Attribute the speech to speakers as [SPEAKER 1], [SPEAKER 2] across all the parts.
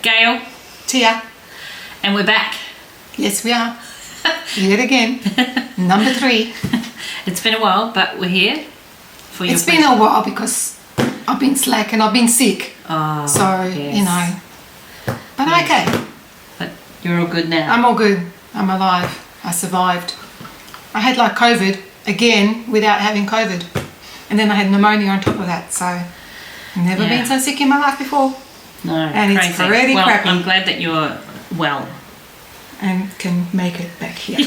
[SPEAKER 1] Gayle,
[SPEAKER 2] Tia.
[SPEAKER 1] and we're back.
[SPEAKER 2] Yes, we are. Yet again. Number 3.
[SPEAKER 1] It's been a while, but we're here for your
[SPEAKER 2] It's been a while because I've been slack and I've been sick.
[SPEAKER 1] Oh,
[SPEAKER 2] so,
[SPEAKER 1] yes.
[SPEAKER 2] you know. But okay.
[SPEAKER 1] But you're all good now.
[SPEAKER 2] I'm all good. I'm alive. I survived. I had like COVID again without having COVID. And then I had pneumonia on top of that. So, I've never been so sick in my life before.
[SPEAKER 1] No,
[SPEAKER 2] and
[SPEAKER 1] crazy.
[SPEAKER 2] It's pretty crappy.
[SPEAKER 1] I'm glad that you're well.
[SPEAKER 2] And can make it back here.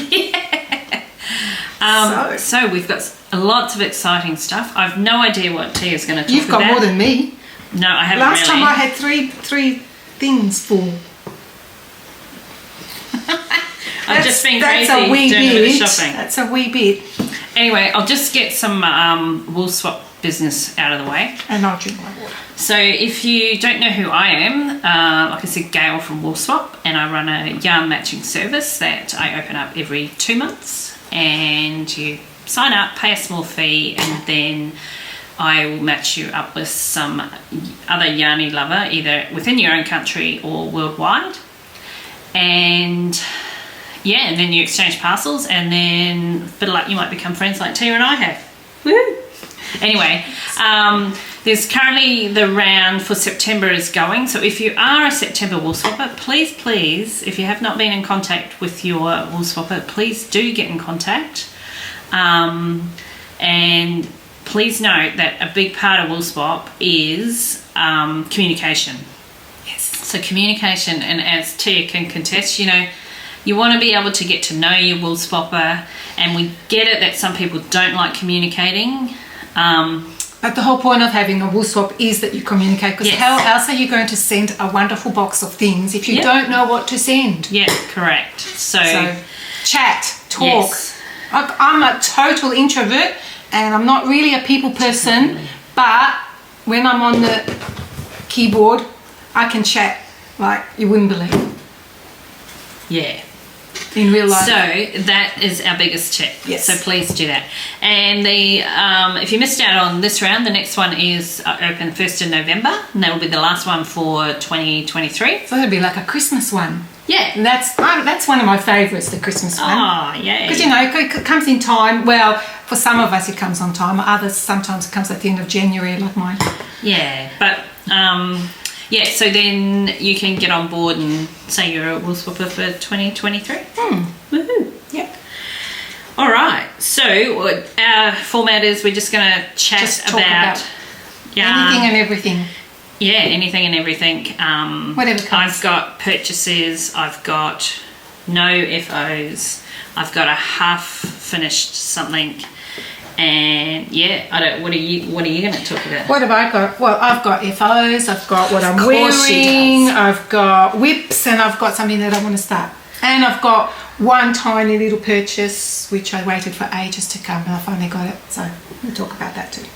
[SPEAKER 1] So we've got lots of exciting stuff. I've no idea what Tia's going to talk about.
[SPEAKER 2] You've got more than me.
[SPEAKER 1] No, I haven't.
[SPEAKER 2] Last
[SPEAKER 1] really.
[SPEAKER 2] time I had three things full.
[SPEAKER 1] I've just been
[SPEAKER 2] that's
[SPEAKER 1] crazy
[SPEAKER 2] a wee
[SPEAKER 1] doing
[SPEAKER 2] bit.
[SPEAKER 1] a bit of shopping.
[SPEAKER 2] That's a wee bit.
[SPEAKER 1] Anyway, I'll just get some Woolswap business out of the way.
[SPEAKER 2] And I'll drink my water.
[SPEAKER 1] So if you don't know who I am, like I said, Gayle from Woolswap, and I run a yarn matching service that I open up every 2 months, and you sign up, pay a small fee, and then I will match you up with some other yarny lover, either within your own country or worldwide. And yeah, and then you exchange parcels, and then a bit of luck, you might become friends like Tia and I have. Woo! Anyway, there's currently the round for September is going, so if you are a September wool swapper, please, if you have not been in contact with your wool swapper, please do get in contact. And please note that a big part of Woolswap is communication.
[SPEAKER 2] Yes.
[SPEAKER 1] So communication, and as Tia can contest, you know, you want to be able to get to know your wool swapper, and we get it that some people don't like communicating.
[SPEAKER 2] But the whole point of having a wool swap is that you communicate, because how else are you going to send a wonderful box of things if you don't know what to send?
[SPEAKER 1] Yeah, correct. So
[SPEAKER 2] chat, talk.
[SPEAKER 1] Yes.
[SPEAKER 2] I'm a total introvert and I'm not really a people person, but when I'm on the keyboard, I can chat like you wouldn't believe.
[SPEAKER 1] Yeah.
[SPEAKER 2] In real life.
[SPEAKER 1] So that is our biggest tip.
[SPEAKER 2] Yes.
[SPEAKER 1] So please do that. And the if you missed out on this round, the next one is open 1st of November, and that will be the last one for 2023.
[SPEAKER 2] So it'll be like a Christmas one.
[SPEAKER 1] Yeah.
[SPEAKER 2] And that's one of my favourites, the Christmas one.
[SPEAKER 1] Oh, yeah.
[SPEAKER 2] Because, you know, it comes in time. Well, for some of us it comes on time. Others, sometimes it comes at the end of January, like mine.
[SPEAKER 1] Yeah, but yeah, so then you can get on board and say you're a wool swapper for 2023. Woohoo.
[SPEAKER 2] Yep.
[SPEAKER 1] All right, so what our format is, we're just going to chat about
[SPEAKER 2] anything and everything.
[SPEAKER 1] Yeah, anything and everything.
[SPEAKER 2] Whatever comes.
[SPEAKER 1] I've got purchases, I've got no FOs, I've got a half finished something. And yeah, what are you going to talk about?
[SPEAKER 2] What have I got? Well, I've got FOs, I've got what I'm wearing, I've got whips, and I've got something that I want to start. And I've got one tiny little purchase which I waited for ages to come, and I finally got it. So we'll talk about that too.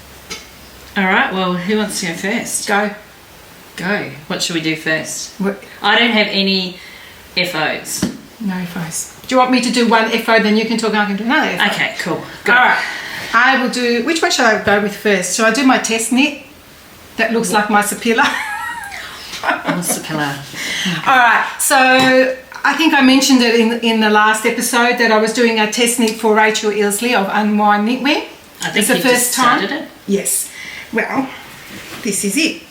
[SPEAKER 1] All right, well, who wants to go first?
[SPEAKER 2] Go.
[SPEAKER 1] What should we do first?
[SPEAKER 2] What?
[SPEAKER 1] I don't have any FOs.
[SPEAKER 2] No FOs. Do you want me to do one FO, then you can talk and I can do another FO?
[SPEAKER 1] Okay, cool. Go.
[SPEAKER 2] All right. I will do, which one should I go with first? Shall I do my test knit? That looks like my Sapilla.
[SPEAKER 1] Sapilla.
[SPEAKER 2] All right, so I think I mentioned it in the last episode that I was doing a test knit for Rachel Illsley of Unwind Knitwear.
[SPEAKER 1] I think
[SPEAKER 2] it's the
[SPEAKER 1] you
[SPEAKER 2] first
[SPEAKER 1] just
[SPEAKER 2] time.
[SPEAKER 1] started it.
[SPEAKER 2] Yes. Well, this is it.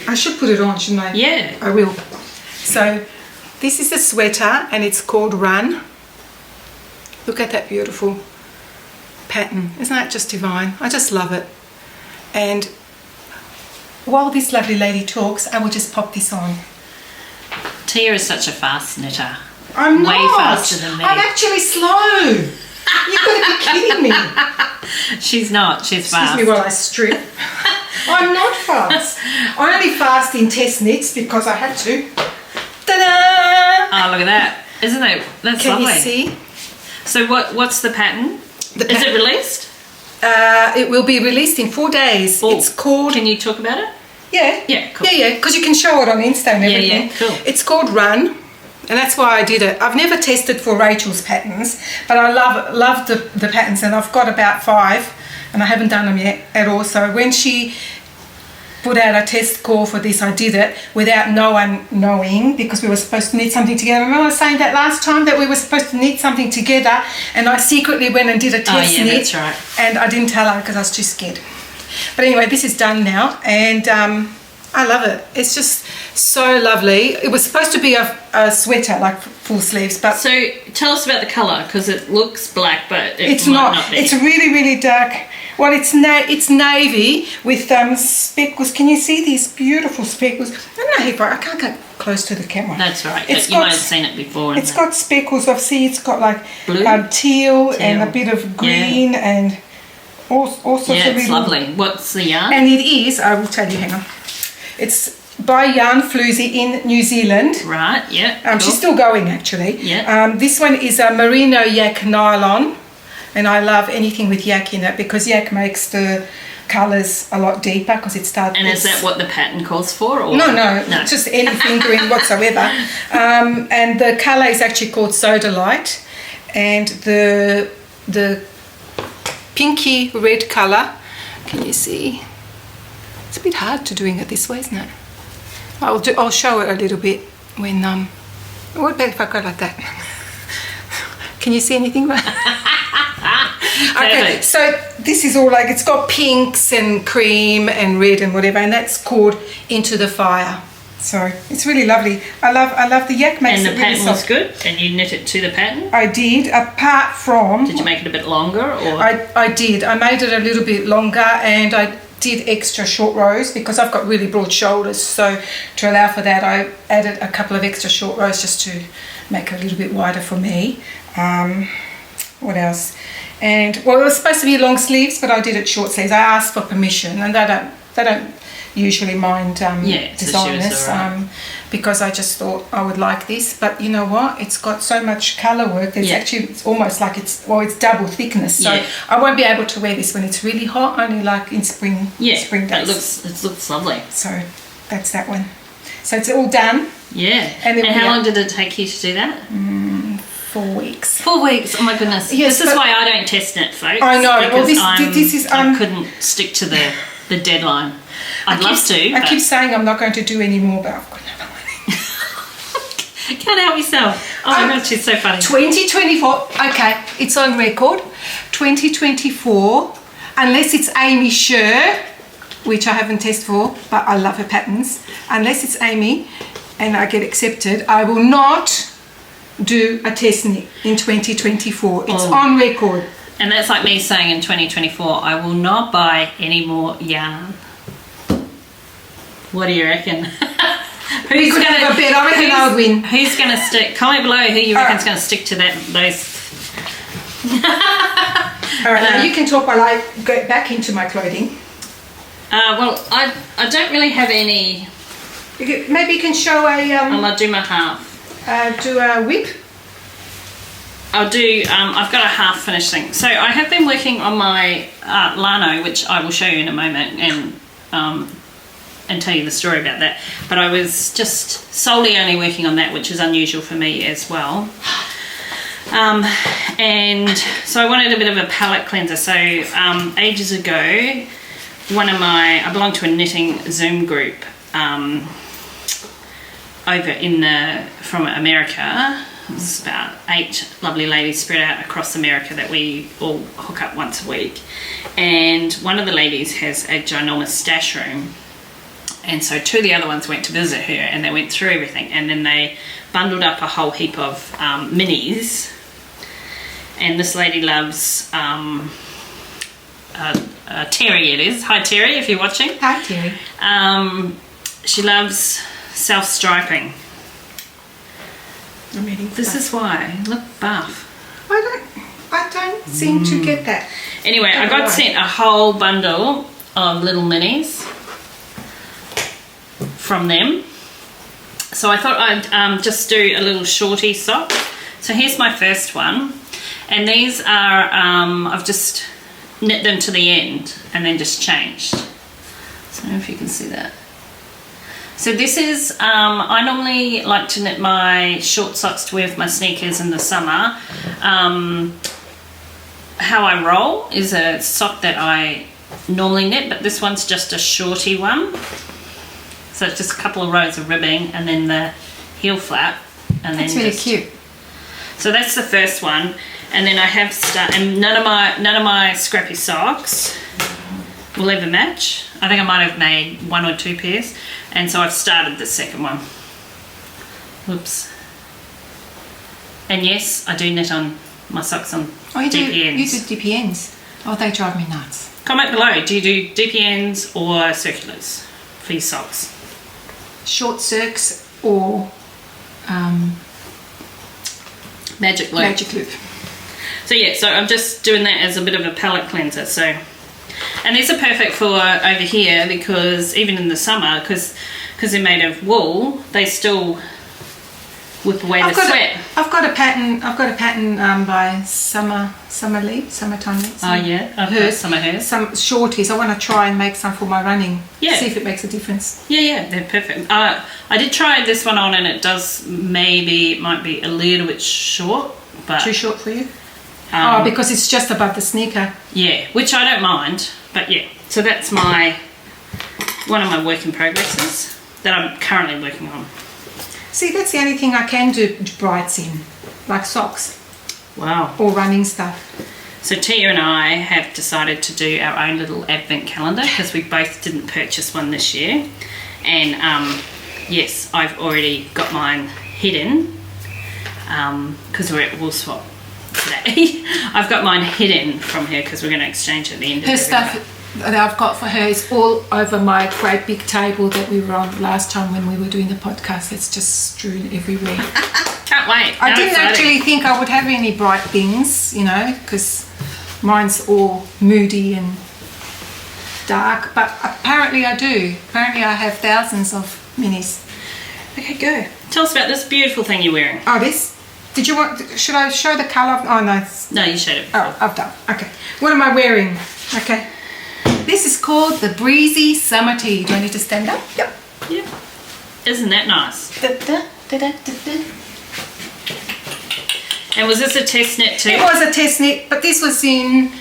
[SPEAKER 2] I should put it on, shouldn't I?
[SPEAKER 1] Yeah.
[SPEAKER 2] I will. So this is a sweater and it's called Run. Look at that beautiful pattern. Isn't that just divine? I just love it. And while this lovely lady talks, I will just pop this on.
[SPEAKER 1] Tia is such a fast knitter.
[SPEAKER 2] I'm
[SPEAKER 1] way
[SPEAKER 2] not.
[SPEAKER 1] faster than me.
[SPEAKER 2] I'm actually slow. You've got to be kidding me.
[SPEAKER 1] She's not. She's fast.
[SPEAKER 2] Excuse me while I strip. I'm not fast. I'm only fast in test knits because I had to. Ta-da!
[SPEAKER 1] Oh, look at that. Isn't it? That's
[SPEAKER 2] Can
[SPEAKER 1] lovely.
[SPEAKER 2] you see?
[SPEAKER 1] So what's the pattern? Is it released?
[SPEAKER 2] It will be released in 4 days.
[SPEAKER 1] Oh,
[SPEAKER 2] it's called...
[SPEAKER 1] Can you talk about it?
[SPEAKER 2] Yeah.
[SPEAKER 1] Yeah, cool.
[SPEAKER 2] Yeah, because you can show it on Insta and everything.
[SPEAKER 1] Yeah, cool.
[SPEAKER 2] It's called Run, and that's why I did it. I've never tested for Rachel's patterns, but I love the patterns, and I've got about 5, and I haven't done them yet at all. So when she put out a test call for this. I did it without no one knowing, because we were supposed to knit something together. Remember I was saying that last time, that we were supposed to knit something together, and I secretly went and did a test knit.
[SPEAKER 1] That's right.
[SPEAKER 2] And I didn't tell her because I was too scared. But anyway, this is done now, and I love it. It's just so lovely. It was supposed to be a sweater, like full sleeves, but
[SPEAKER 1] So tell us about the colour, because it looks black, but
[SPEAKER 2] it's
[SPEAKER 1] might
[SPEAKER 2] not.
[SPEAKER 1] be.
[SPEAKER 2] It's really, really dark. Well, it's navy with speckles. Can you see these beautiful speckles? I don't know if I can't get close to the camera.
[SPEAKER 1] That's right.
[SPEAKER 2] It's
[SPEAKER 1] You might have seen it before.
[SPEAKER 2] It's got speckles of, see, it's got like
[SPEAKER 1] Blue?
[SPEAKER 2] teal and a bit of green and all sorts of
[SPEAKER 1] Yeah, it's
[SPEAKER 2] little.
[SPEAKER 1] lovely. What's the yarn?
[SPEAKER 2] And it is, I will tell you, hang on. It's by Yarn Floozy in New Zealand.
[SPEAKER 1] Right, yeah. Cool.
[SPEAKER 2] She's still going, actually.
[SPEAKER 1] Yeah.
[SPEAKER 2] This one is a merino yak nylon, and I love anything with yak in it, because yak makes the colours a lot deeper, because it starts.
[SPEAKER 1] And is that what the pattern calls for? Or?
[SPEAKER 2] No, just any fingering whatsoever. And the colour is actually called Soda Light, and the pinky red colour. Can you see? It's a bit hard to doing it this way, isn't it? I'll show it a little bit when what about if I go like that? Can you see anything? Okay, so this is all like, it's got pinks and cream and red and whatever, and that's called Into the Fire. So it's really lovely. I love the yak, makes
[SPEAKER 1] And
[SPEAKER 2] it
[SPEAKER 1] the
[SPEAKER 2] really
[SPEAKER 1] pattern was
[SPEAKER 2] soft.
[SPEAKER 1] good, and you knit it to the pattern?
[SPEAKER 2] I did, apart from...
[SPEAKER 1] Did you make it a bit longer? Or
[SPEAKER 2] I did. I made it a little bit longer, and I did extra short rows because I've got really broad shoulders, so to allow for that I added a couple of extra short rows just to make it a little bit wider for me. What else? And well, it was supposed to be long sleeves, but I did it short sleeves. I asked for permission, and they don't usually mind designers,
[SPEAKER 1] so right.
[SPEAKER 2] Because I just thought I would like this. But you know what? It's got so much colour work. There's actually, it's almost like it's double thickness. So I won't be able to wear this when it's really hot. Only like in spring. Spring days.
[SPEAKER 1] It looks lovely.
[SPEAKER 2] So that's that one. So it's all done.
[SPEAKER 1] Yeah. And how long did it take you to do that?
[SPEAKER 2] 4 weeks.
[SPEAKER 1] 4 weeks. Oh my goodness.
[SPEAKER 2] Yes,
[SPEAKER 1] this is why I don't test knit, folks.
[SPEAKER 2] I know. Well,
[SPEAKER 1] this is I couldn't stick to the deadline. I'd love to.
[SPEAKER 2] I keep saying I'm not going to do any more, but I've got another one.
[SPEAKER 1] Can't help yourself. Oh my gosh, she's so funny.
[SPEAKER 2] 2024. Okay, it's on record. 2024. Unless it's Amy Sher, which I haven't tested for, but I love her patterns. Unless it's Amy, and I get accepted, I will not do a test knit in 2024. It's on record.
[SPEAKER 1] And that's like me saying in 2024, I will not buy any more yarn. What do you reckon?
[SPEAKER 2] We could have a bet. I reckon I would win.
[SPEAKER 1] Who's going to stick? Comment below who you reckon's going to stick to those.
[SPEAKER 2] All right, now you can talk while I go back into my clothing.
[SPEAKER 1] Well, I don't really have any.
[SPEAKER 2] Maybe you can show a...
[SPEAKER 1] I'll do my half.
[SPEAKER 2] Do a whip.
[SPEAKER 1] I'll do, I've got a half finished thing. So I have been working on my Lano, which I will show you in a moment and tell you the story about that. But I was just solely only working on that, which is unusual for me as well. And so I wanted a bit of a palette cleanser. So ages ago, I belong to a knitting Zoom group from America. There's about 8 lovely ladies spread out across America that we all hook up once a week. And one of the ladies has a ginormous stash room. And so 2 of the other ones went to visit her, and they went through everything. And then they bundled up a whole heap of minis. And this lady loves Terry, it is. Hi Terry, if you're watching.
[SPEAKER 2] Hi Terry.
[SPEAKER 1] She loves self-striping.
[SPEAKER 2] I'm reading.
[SPEAKER 1] This is why. Look, buff.
[SPEAKER 2] I don't seem to get that.
[SPEAKER 1] Anyway, I got sent a whole bundle of little minis from them. So I thought I'd just do a little shorty sock. So here's my first one. And these are, I've just knit them to the end and then just changed. So I don't know if you can see that. So this is, I normally like to knit my short socks to wear with my sneakers in the summer. How I roll is a sock that I normally knit, but this one's just a shorty one. So it's just a couple of rows of ribbing and then the heel flap. And
[SPEAKER 2] That's
[SPEAKER 1] then
[SPEAKER 2] really cute.
[SPEAKER 1] So that's the first one. And then I have and none of my scrappy socks will ever match. I think I might have made 1 or 2 pairs, and so I've started the second one. Whoops. And yes, I do knit on my socks on DPNs.
[SPEAKER 2] You do DPNs. Oh, they drive me nuts.
[SPEAKER 1] Comment below, do you do DPNs or circulars for your socks?
[SPEAKER 2] Short circs or
[SPEAKER 1] Magic loop.
[SPEAKER 2] magic loop.
[SPEAKER 1] So yeah, so I'm just doing that as a bit of a palette cleanser. So, and these are perfect for over here because even in the summer, because they're made of wool, they still whip away the sweat.
[SPEAKER 2] I've got a pattern by Summertime Leaves.
[SPEAKER 1] Oh yeah, I've heard some of hers.
[SPEAKER 2] Some shorties. I want to try and make some for my running.
[SPEAKER 1] Yeah.
[SPEAKER 2] See if it makes a difference.
[SPEAKER 1] Yeah, they're perfect. I did try this one on, and it might be a little bit short, but
[SPEAKER 2] Too short for you? Because it's just above the sneaker.
[SPEAKER 1] Yeah, which I don't mind, but yeah. So that's one of my work in progresses that I'm currently working on.
[SPEAKER 2] See, that's the only thing I can do brights in, like socks.
[SPEAKER 1] Wow.
[SPEAKER 2] Or running stuff.
[SPEAKER 1] So Tia and I have decided to do our own little advent calendar because we both didn't purchase one this year. And yes, I've already got mine hidden because we're at Woolswap today. I've got mine hidden from her because we're going to exchange at the end of
[SPEAKER 2] Her stuff that I've got for her is all over my great big table that we were on last time when we were doing the podcast. It's just strewn everywhere.
[SPEAKER 1] Can't wait.
[SPEAKER 2] I didn't actually think I would have any bright things, because mine's all moody and dark, but apparently I do. Apparently I have thousands of minis. Okay, go.
[SPEAKER 1] Tell us about this beautiful thing you're wearing.
[SPEAKER 2] Oh, this? Did you want, should I show the colour? Oh, no.
[SPEAKER 1] No, you showed it before.
[SPEAKER 2] Oh, I've done. Okay. What am I wearing? Okay. This is called the Breezy Summer Tea. Do I need to stand up? Yep.
[SPEAKER 1] Yeah. Isn't that nice? And was this a test knit too?
[SPEAKER 2] It was a test knit, but this was in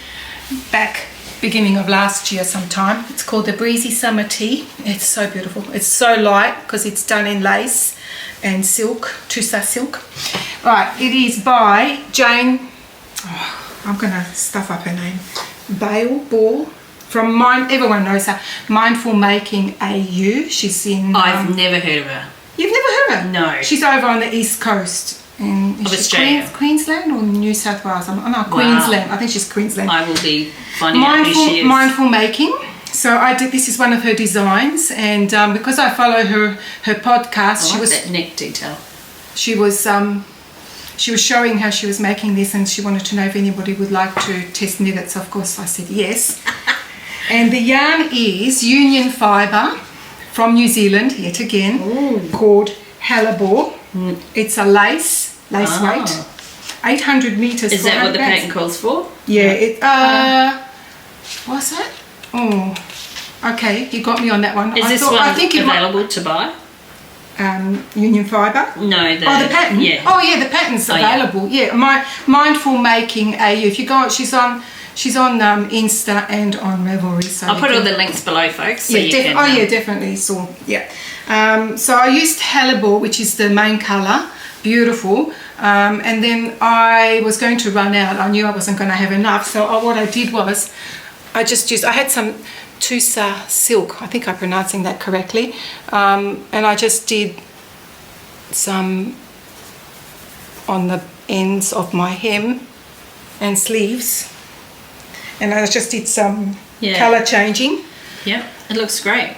[SPEAKER 2] beginning of last year sometime. It's called the Breezy Summer Tea. It's so beautiful. It's so light because it's done in lace and silk, Tussa silk. Right, it is by Jane, I'm going to stuff up her name, Ball from everyone knows her, Mindful Making AU. She's in...
[SPEAKER 1] I've never heard of her.
[SPEAKER 2] You've never heard of her?
[SPEAKER 1] No.
[SPEAKER 2] She's over on the east coast.
[SPEAKER 1] Of Australia.
[SPEAKER 2] Queensland or New South Wales? Queensland. I think she's Queensland.
[SPEAKER 1] I will be finding out who she is.
[SPEAKER 2] Mindful Making. So this is one of her designs, and because I follow her podcast,
[SPEAKER 1] I like that neck detail.
[SPEAKER 2] She was showing how she was making this, and she wanted to know if anybody would like to test knit it. So of course I said yes. And the yarn is Union Fibre from New Zealand, yet again, called Hellebore. It's a lace weight, 800 meters.
[SPEAKER 1] Is that what the pattern calls for?
[SPEAKER 2] Yeah. What's that? Oh, okay. You got me on that one.
[SPEAKER 1] Is this one available to buy?
[SPEAKER 2] Union Fibre.
[SPEAKER 1] No, the
[SPEAKER 2] pattern.
[SPEAKER 1] Yeah.
[SPEAKER 2] Oh yeah, the pattern's available. Yeah. My Mindful Making AU. If you go, she's on Insta and on Ravelry. So
[SPEAKER 1] I'll put all the links below, folks. So
[SPEAKER 2] definitely. So yeah. So I used Hellebore, which is the main colour. Beautiful. And then I was going to run out. I knew I wasn't going to have enough. So what I did was, I had some Tussa silk. I think I'm pronouncing that correctly. And I just did some on the ends of my hem and sleeves. And I just did some colour changing.
[SPEAKER 1] Yeah, it looks great.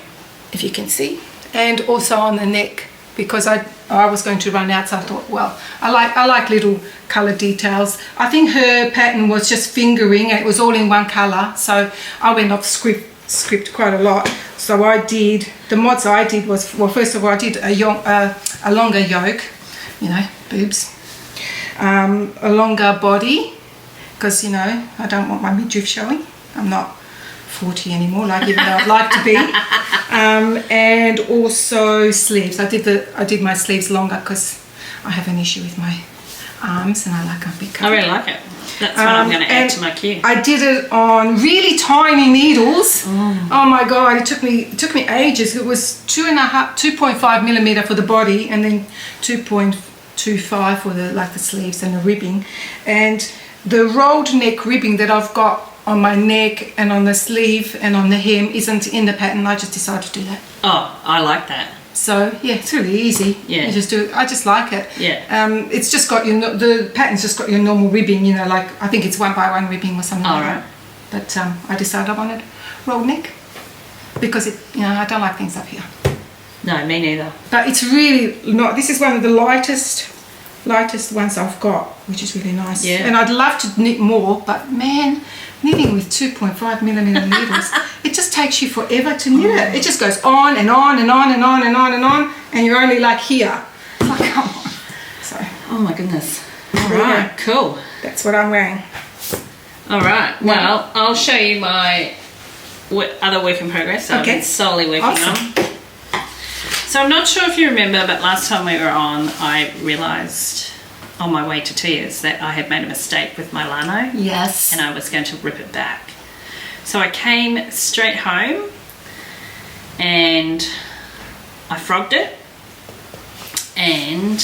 [SPEAKER 2] If you can see. And also on the neck, because I was going to run out, so I thought, well, I like little colour details. I think her pattern was just fingering, and it was all in one colour, so I went off script quite a lot. So the mods I did was, well, first of all, I did a longer yoke, boobs, a longer body, because, I don't want my midriff showing. I'm not 40 anymore, even though I'd like to be. And also sleeves. I did my sleeves longer because I have an issue with my arms and I like a big cover.
[SPEAKER 1] I really like it. That's what I'm going to add to my queue.
[SPEAKER 2] I did it on really tiny needles. Oh my god, it took me ages. It was 2.5 millimeter for the body, and then 2.25 for the sleeves and the ribbing. And the rolled neck ribbing that I've got on my neck and on the sleeve and on the hem isn't in the pattern. I just decided to do that.
[SPEAKER 1] Oh, I like that.
[SPEAKER 2] So yeah, it's really easy.
[SPEAKER 1] Yeah,
[SPEAKER 2] you just do it. I just like it.
[SPEAKER 1] Yeah.
[SPEAKER 2] It's just got the pattern's just got your normal ribbing. You know, like I think it's 1x1 ribbing or something like that. But I decided I wanted rolled neck because I don't like things up here.
[SPEAKER 1] No, me neither.
[SPEAKER 2] But it's really not. This is one of the lightest ones I've got, which is really nice.
[SPEAKER 1] Yeah.
[SPEAKER 2] And I'd love to knit more, but man, knitting with 2.5 millimeter needles, it just takes you forever to knit it. It just goes on and on and on and on and on and on, and you're only like here. It's like, come on. So.
[SPEAKER 1] Oh my goodness. All right, cool.
[SPEAKER 2] That's what I'm wearing.
[SPEAKER 1] All right. Well, I'll show you my other work in progress. I've been solely working on. So I'm not sure if you remember, but last time we were on, I realised on my way to tears that I had made a mistake with my lano.
[SPEAKER 2] Yes.
[SPEAKER 1] And I was going to rip it back. So I came straight home and I frogged it, and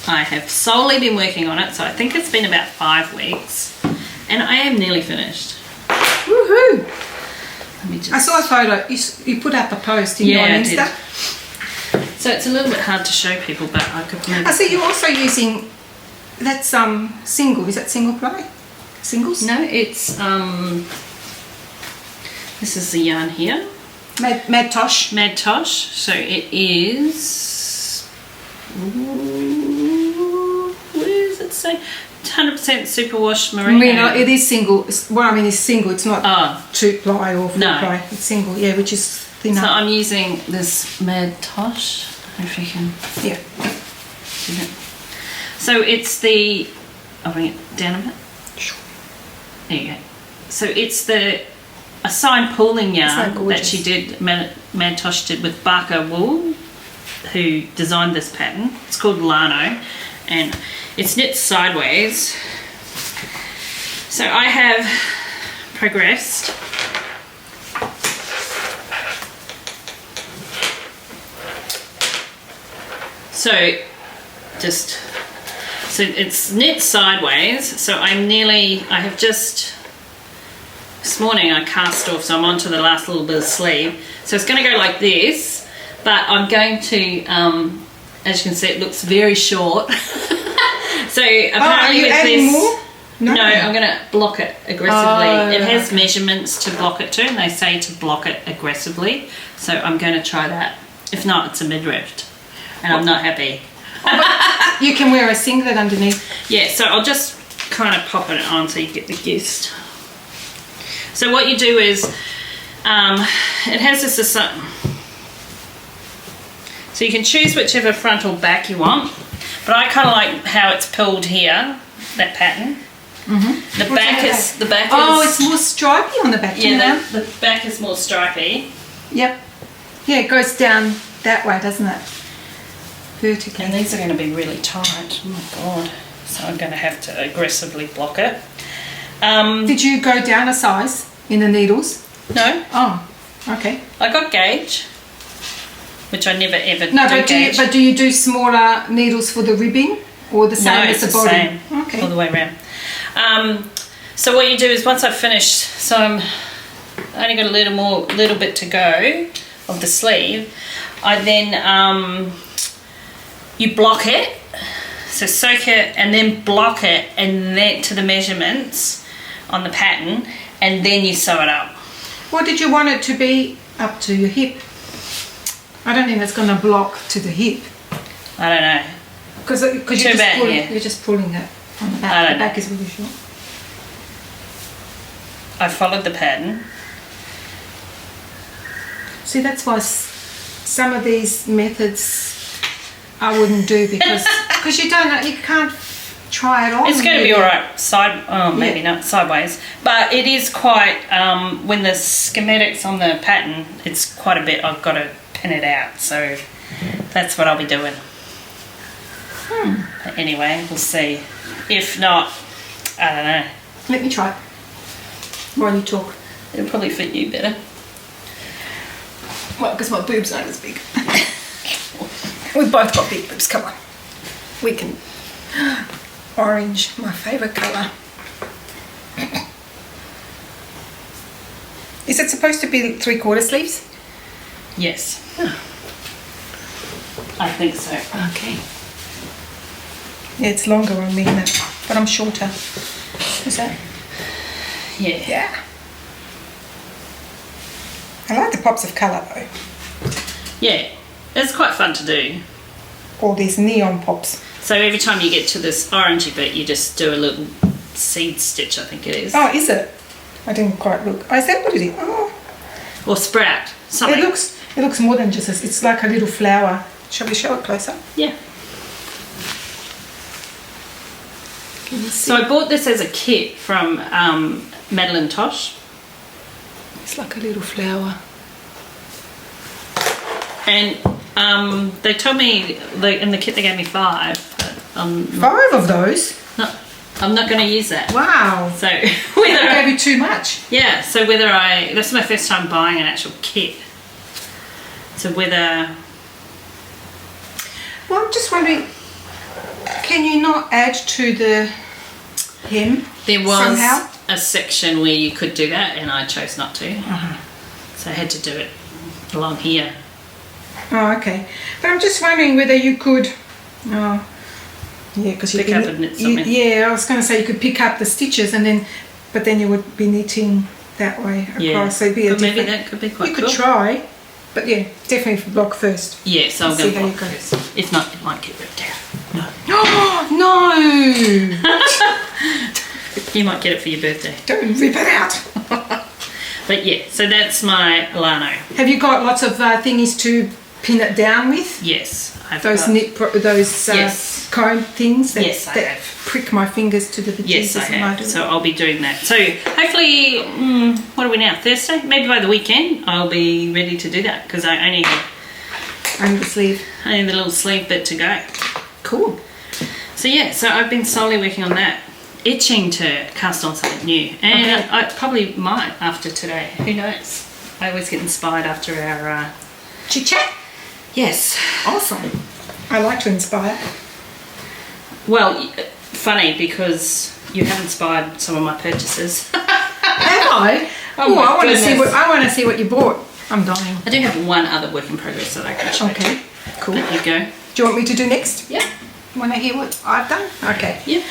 [SPEAKER 1] I have solely been working on it, so I think it's been about 5 weeks, and I am nearly finished.
[SPEAKER 2] Woohoo!
[SPEAKER 1] Let me just...
[SPEAKER 2] I saw a photo. You put up a post in your Insta.
[SPEAKER 1] I did. So it's a little bit hard to show people, but I could maybe...
[SPEAKER 2] I see you're also using, that's single. Is that single ply? Singles?
[SPEAKER 1] No, it's this is the yarn here.
[SPEAKER 2] Mad Tosh.
[SPEAKER 1] Mad Tosh. So it is... where does it say? 100% superwash merino.
[SPEAKER 2] It is single. What I mean is single. It's not 2-ply or 4-ply.
[SPEAKER 1] No.
[SPEAKER 2] It's single, yeah, which is thinner.
[SPEAKER 1] So I'm using this Mad Tosh. I don't know if you can...
[SPEAKER 2] Yeah.
[SPEAKER 1] See it? So it's the... I'll bring it down a bit. There you go. So it's a sign pooling yarn that she did, Mad Tosh did with Barker Wool, who designed this pattern. It's called Lano, and it's knit sideways. So I have progressed. So it's knit sideways, so I have just, this morning I cast off, so I'm onto the last little bit of sleeve. So it's going to go like this, but I'm going to, as you can see, it looks very short. So apparently
[SPEAKER 2] are you adding more?
[SPEAKER 1] No, I'm going to block it aggressively. It has measurements to block it to, and they say to block it aggressively. So I'm going to try that. If not, it's a midriff, and I'm not happy.
[SPEAKER 2] You can wear a singlet underneath. Yeah,
[SPEAKER 1] so I'll just kind of pop it on so you get the gist. So what you do is, it has this, so you can choose whichever front or back you want, but I kind of like how it's pulled here, that pattern. Mm-hmm. The back is...
[SPEAKER 2] it's more stripy on the back.
[SPEAKER 1] Yeah, the back is more stripy.
[SPEAKER 2] Yep. Yeah, it goes down that way, doesn't it? Vertically.
[SPEAKER 1] And these are going to be really tight. Oh my god. So I'm going to have to aggressively block it.
[SPEAKER 2] Did you go down a size in the needles?
[SPEAKER 1] No.
[SPEAKER 2] Oh, okay.
[SPEAKER 1] I got gauge, which I never ever
[SPEAKER 2] gauge. But do you do smaller needles for the ribbing, or the same as the body?
[SPEAKER 1] Same.
[SPEAKER 2] Okay.
[SPEAKER 1] All the way around. So what you do is, once I've finished, so I'm only got a little bit to go of the sleeve, I then you block it, so soak it and then block it, and then to the measurements on the pattern, and then you sew it up.
[SPEAKER 2] What did you want it to be up to your hip? I don't think that's going to block to the hip.
[SPEAKER 1] I don't know.
[SPEAKER 2] Because you're just pulling it on the back. The back is really short.
[SPEAKER 1] I followed the pattern.
[SPEAKER 2] See, that's why some of these methods I wouldn't do, because you can't try it on.
[SPEAKER 1] It's going to be all right maybe not sideways, but it is quite when the schematics on the pattern, it's quite a bit. I've got to pin it out, so that's what I'll be doing. But anyway, we'll see. If not, I don't know.
[SPEAKER 2] Let me try it while you talk.
[SPEAKER 1] It'll probably fit you better.
[SPEAKER 2] Well, because my boobs aren't as big. We've both got big boobs, come on. We can... Orange, my favourite colour. Is it supposed to be 3/4 sleeves?
[SPEAKER 1] Yes. I think so.
[SPEAKER 2] Okay. Yeah, it's longer on me now, but I'm shorter. Is that?
[SPEAKER 1] Yeah.
[SPEAKER 2] Yeah. I like the pops of colour though.
[SPEAKER 1] Yeah, it's quite fun to do.
[SPEAKER 2] All these neon pops.
[SPEAKER 1] So every time you get to this orangey bit, you just do a little seed stitch, I think it is.
[SPEAKER 2] Oh, is it? I didn't quite look. Oh, is that what it is? Oh.
[SPEAKER 1] Or sprout, something.
[SPEAKER 2] It looks more than just this. It's like a little flower. Shall we show it closer?
[SPEAKER 1] Yeah.
[SPEAKER 2] Can you see?
[SPEAKER 1] So I bought this as a kit from Madeline Tosh.
[SPEAKER 2] It's like a little flower.
[SPEAKER 1] And they told me, in the kit they gave me 5. But
[SPEAKER 2] 5 of those?
[SPEAKER 1] I'm not going to use that.
[SPEAKER 2] Wow.
[SPEAKER 1] So
[SPEAKER 2] They
[SPEAKER 1] whether
[SPEAKER 2] gave you too much.
[SPEAKER 1] yeah, so this is my first time buying an actual kit. So whether...
[SPEAKER 2] Well, I'm just wondering, can you not add to the hem
[SPEAKER 1] There was
[SPEAKER 2] somehow?
[SPEAKER 1] a section where you could do that, and I chose not to.
[SPEAKER 2] Uh-huh.
[SPEAKER 1] So I had to do it along here.
[SPEAKER 2] Oh, okay. But I'm just wondering whether you could... Oh, yeah, because you
[SPEAKER 1] Pick up and knit something.
[SPEAKER 2] Yeah, I was going to say you could pick up the stitches and then... But then you would be knitting that way across.
[SPEAKER 1] Yeah,
[SPEAKER 2] So it'd be a
[SPEAKER 1] but maybe
[SPEAKER 2] different...
[SPEAKER 1] that could be quite
[SPEAKER 2] You
[SPEAKER 1] cool.
[SPEAKER 2] could try. But yeah, definitely block first.
[SPEAKER 1] Yeah, so I'm
[SPEAKER 2] See
[SPEAKER 1] going to
[SPEAKER 2] how you
[SPEAKER 1] block
[SPEAKER 2] go.
[SPEAKER 1] first. If not, it might get ripped out. No.
[SPEAKER 2] Oh, no!
[SPEAKER 1] You might get it for your birthday.
[SPEAKER 2] Don't rip it out.
[SPEAKER 1] But yeah, so that's my Lano.
[SPEAKER 2] Have you got lots of thingies to pin it down with?
[SPEAKER 1] Yes. I've
[SPEAKER 2] Those
[SPEAKER 1] got,
[SPEAKER 2] those comb things that,
[SPEAKER 1] Yes, I
[SPEAKER 2] that
[SPEAKER 1] have.
[SPEAKER 2] prick my fingers to the bejesus.
[SPEAKER 1] Yes, I
[SPEAKER 2] and
[SPEAKER 1] have.
[SPEAKER 2] do
[SPEAKER 1] So
[SPEAKER 2] it.
[SPEAKER 1] I'll be doing that. So hopefully, what are we now? Thursday? Maybe by the weekend I'll be ready to do that because I only
[SPEAKER 2] Only the sleeve.
[SPEAKER 1] the little sleeve bit to go.
[SPEAKER 2] Cool.
[SPEAKER 1] So yeah, so I've been solely working on that. Itching to cast on something new. And
[SPEAKER 2] Okay.
[SPEAKER 1] I probably might after today. Who knows? I always get inspired after our...
[SPEAKER 2] Chit chat.
[SPEAKER 1] Yes.
[SPEAKER 2] Awesome. I like to inspire.
[SPEAKER 1] Well, funny because you have inspired some of my purchases.
[SPEAKER 2] Have I?
[SPEAKER 1] Oh my
[SPEAKER 2] I want to see
[SPEAKER 1] goodness.
[SPEAKER 2] what see what you bought. I'm dying.
[SPEAKER 1] I do have one other work in progress that I can show
[SPEAKER 2] Okay.
[SPEAKER 1] you.
[SPEAKER 2] Cool.
[SPEAKER 1] There you go.
[SPEAKER 2] Do you want me to do next?
[SPEAKER 1] Yeah.
[SPEAKER 2] Want to hear what I've done? Okay.
[SPEAKER 1] Yeah.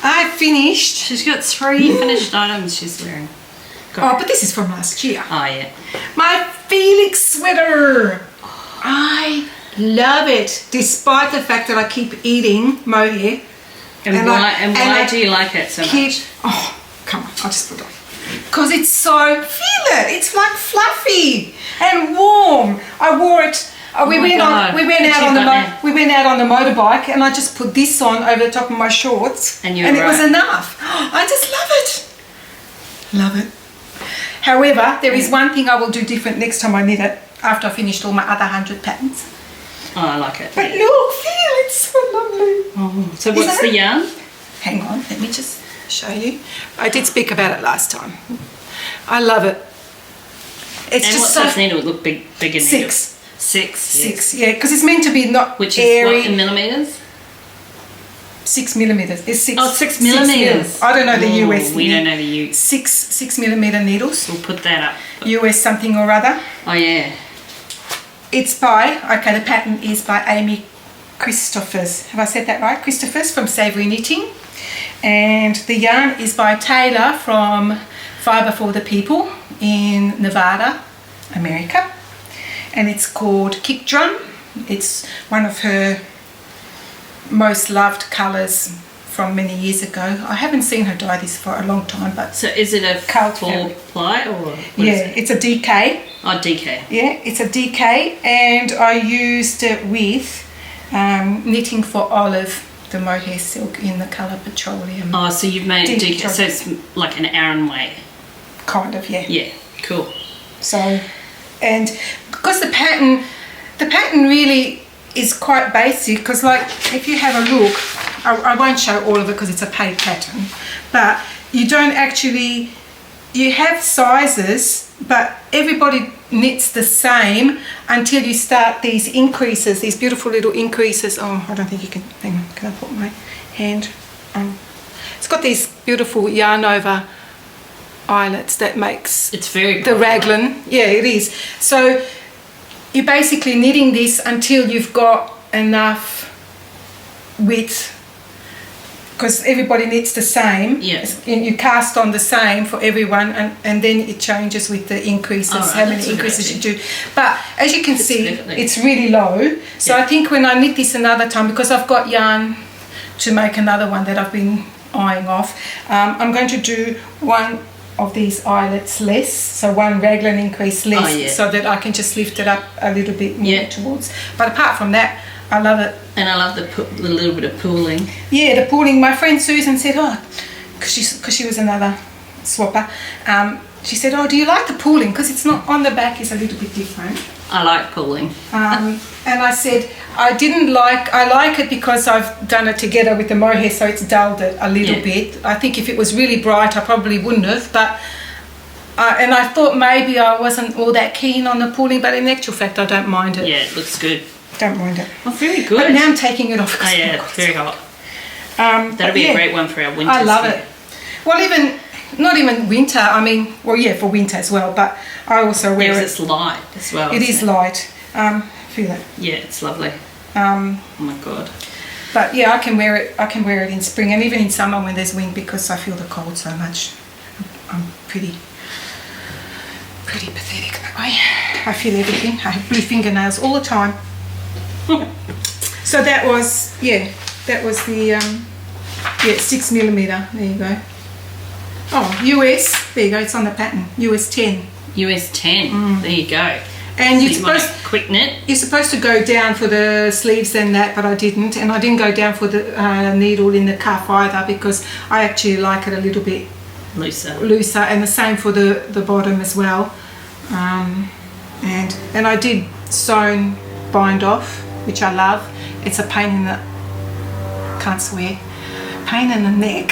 [SPEAKER 2] I finished.
[SPEAKER 1] She's got 3 finished items she's wearing.
[SPEAKER 2] Oh, but this is from last year.
[SPEAKER 1] Oh, yeah.
[SPEAKER 2] My Felix sweater. I love it, despite the fact that I keep eating mohair.
[SPEAKER 1] And why do you like it so much?
[SPEAKER 2] Oh, come on, I'll just put it on. Because it's so, feel it, it's like fluffy and warm. I wore it. We went out on the motorbike, and I just put this on over the top of my shorts,
[SPEAKER 1] and
[SPEAKER 2] it was enough. I just love it. Love it. However, there is one thing I will do different next time I knit it after I finished all my other 100 patterns.
[SPEAKER 1] Oh, I like it.
[SPEAKER 2] But look, feel it's so lovely.
[SPEAKER 1] Oh, so what's the yarn?
[SPEAKER 2] Hang on, let me just show you. I did speak about it last time. I love it. It's
[SPEAKER 1] And
[SPEAKER 2] just
[SPEAKER 1] what
[SPEAKER 2] so
[SPEAKER 1] size needle would look bigger needle?
[SPEAKER 2] 6.
[SPEAKER 1] 6.
[SPEAKER 2] 6, yeah, because it's meant to be not
[SPEAKER 1] Which is
[SPEAKER 2] airy.
[SPEAKER 1] what in millimeters?
[SPEAKER 2] 6 millimeters. It's 6.
[SPEAKER 1] Oh, 6 millimeters.
[SPEAKER 2] I don't know the US.
[SPEAKER 1] We don't know the U.
[SPEAKER 2] 6 millimeter needles.
[SPEAKER 1] We'll put that up.
[SPEAKER 2] US something or other.
[SPEAKER 1] Oh, yeah.
[SPEAKER 2] It's by, okay, the pattern is by Amy Christophers. Have I said that right? Christophers from Savoury Knitting. And the yarn is by Taylor from Fibre for the People in Nevada, America. And it's called Kick Drum. It's one of her most loved colours from many years ago. I haven't seen her dye this for a long time, but
[SPEAKER 1] So is it a
[SPEAKER 2] Cult
[SPEAKER 1] full
[SPEAKER 2] fabric.
[SPEAKER 1] ply or what
[SPEAKER 2] yeah,
[SPEAKER 1] is it?
[SPEAKER 2] it's a DK.
[SPEAKER 1] Oh, DK.
[SPEAKER 2] Yeah, it's a DK, and I used it with Knitting for Olive, the mohair silk in the colour Petroleum.
[SPEAKER 1] Oh, so you've made
[SPEAKER 2] Deep
[SPEAKER 1] DK. So it's like an Aran way.
[SPEAKER 2] Kind of, yeah.
[SPEAKER 1] Yeah, cool.
[SPEAKER 2] So, and because the pattern really is quite basic, because like if you have a look, I won't show all of it because it's a paid pattern, but you don't actually, you have sizes, but everybody knits the same until you start these increases, these beautiful little increases. Oh, I don't think you can, hang on, can I put my hand on? It's got these beautiful yarn over eyelets that makes
[SPEAKER 1] it's very
[SPEAKER 2] the raglan. Yeah, it is. So you're basically knitting this until you've got enough width, because everybody knits the same.
[SPEAKER 1] Yes.
[SPEAKER 2] You cast on the same for everyone, and then it changes with the increases,
[SPEAKER 1] right,
[SPEAKER 2] how many increases you do. But as you can see,
[SPEAKER 1] definitely.
[SPEAKER 2] it's really low. So I think when I knit this another time, because I've got yarn to make another one that I've been eyeing off, I'm going to do one of these eyelets less, so one raglan increase less, so that I can just lift it up a little bit more towards. But apart from that, I love it.
[SPEAKER 1] And I love the little bit of pooling.
[SPEAKER 2] Yeah, the pooling. My friend Susan said, oh, because she was another swapper, she said, oh, do you like the pooling? Because it's not on the back, is a little bit different.
[SPEAKER 1] I like pooling.
[SPEAKER 2] And I said, I like it because I've done it together with the mohair, so it's dulled it a little bit. I think if it was really bright, I probably wouldn't have, but and I thought maybe I wasn't all that keen on the pooling, but in actual fact, I don't mind it.
[SPEAKER 1] Yeah, it looks good.
[SPEAKER 2] Don't mind it.
[SPEAKER 1] Well, very good.
[SPEAKER 2] But now I'm taking it off.
[SPEAKER 1] Oh yeah, it's very hot. That'll be a great one for our winter.
[SPEAKER 2] I love it. Well, not even winter. I mean, well, yeah, for winter as well. But I also wear it.
[SPEAKER 1] It's light as well.
[SPEAKER 2] It is light. Feel it.
[SPEAKER 1] Yeah, it's lovely. Oh my god.
[SPEAKER 2] But yeah, I can wear it. I can wear it in spring and even in summer when there's wind, because I feel the cold so much. I'm pretty pathetic that way. I feel everything. I have blue fingernails all the time. So that was the 6mm. There you go. Oh, US. There you go. It's on the pattern. US 10.
[SPEAKER 1] US 10. There you go.
[SPEAKER 2] And
[SPEAKER 1] so
[SPEAKER 2] you're supposed
[SPEAKER 1] quick knit.
[SPEAKER 2] You're supposed to go down for the sleeves and that, but I didn't, and I didn't go down for the needle in the cuff either, because I actually like it a little bit looser, and the same for the bottom as well. And I did sewn bind off, which I love. It's a pain in the pain in the neck.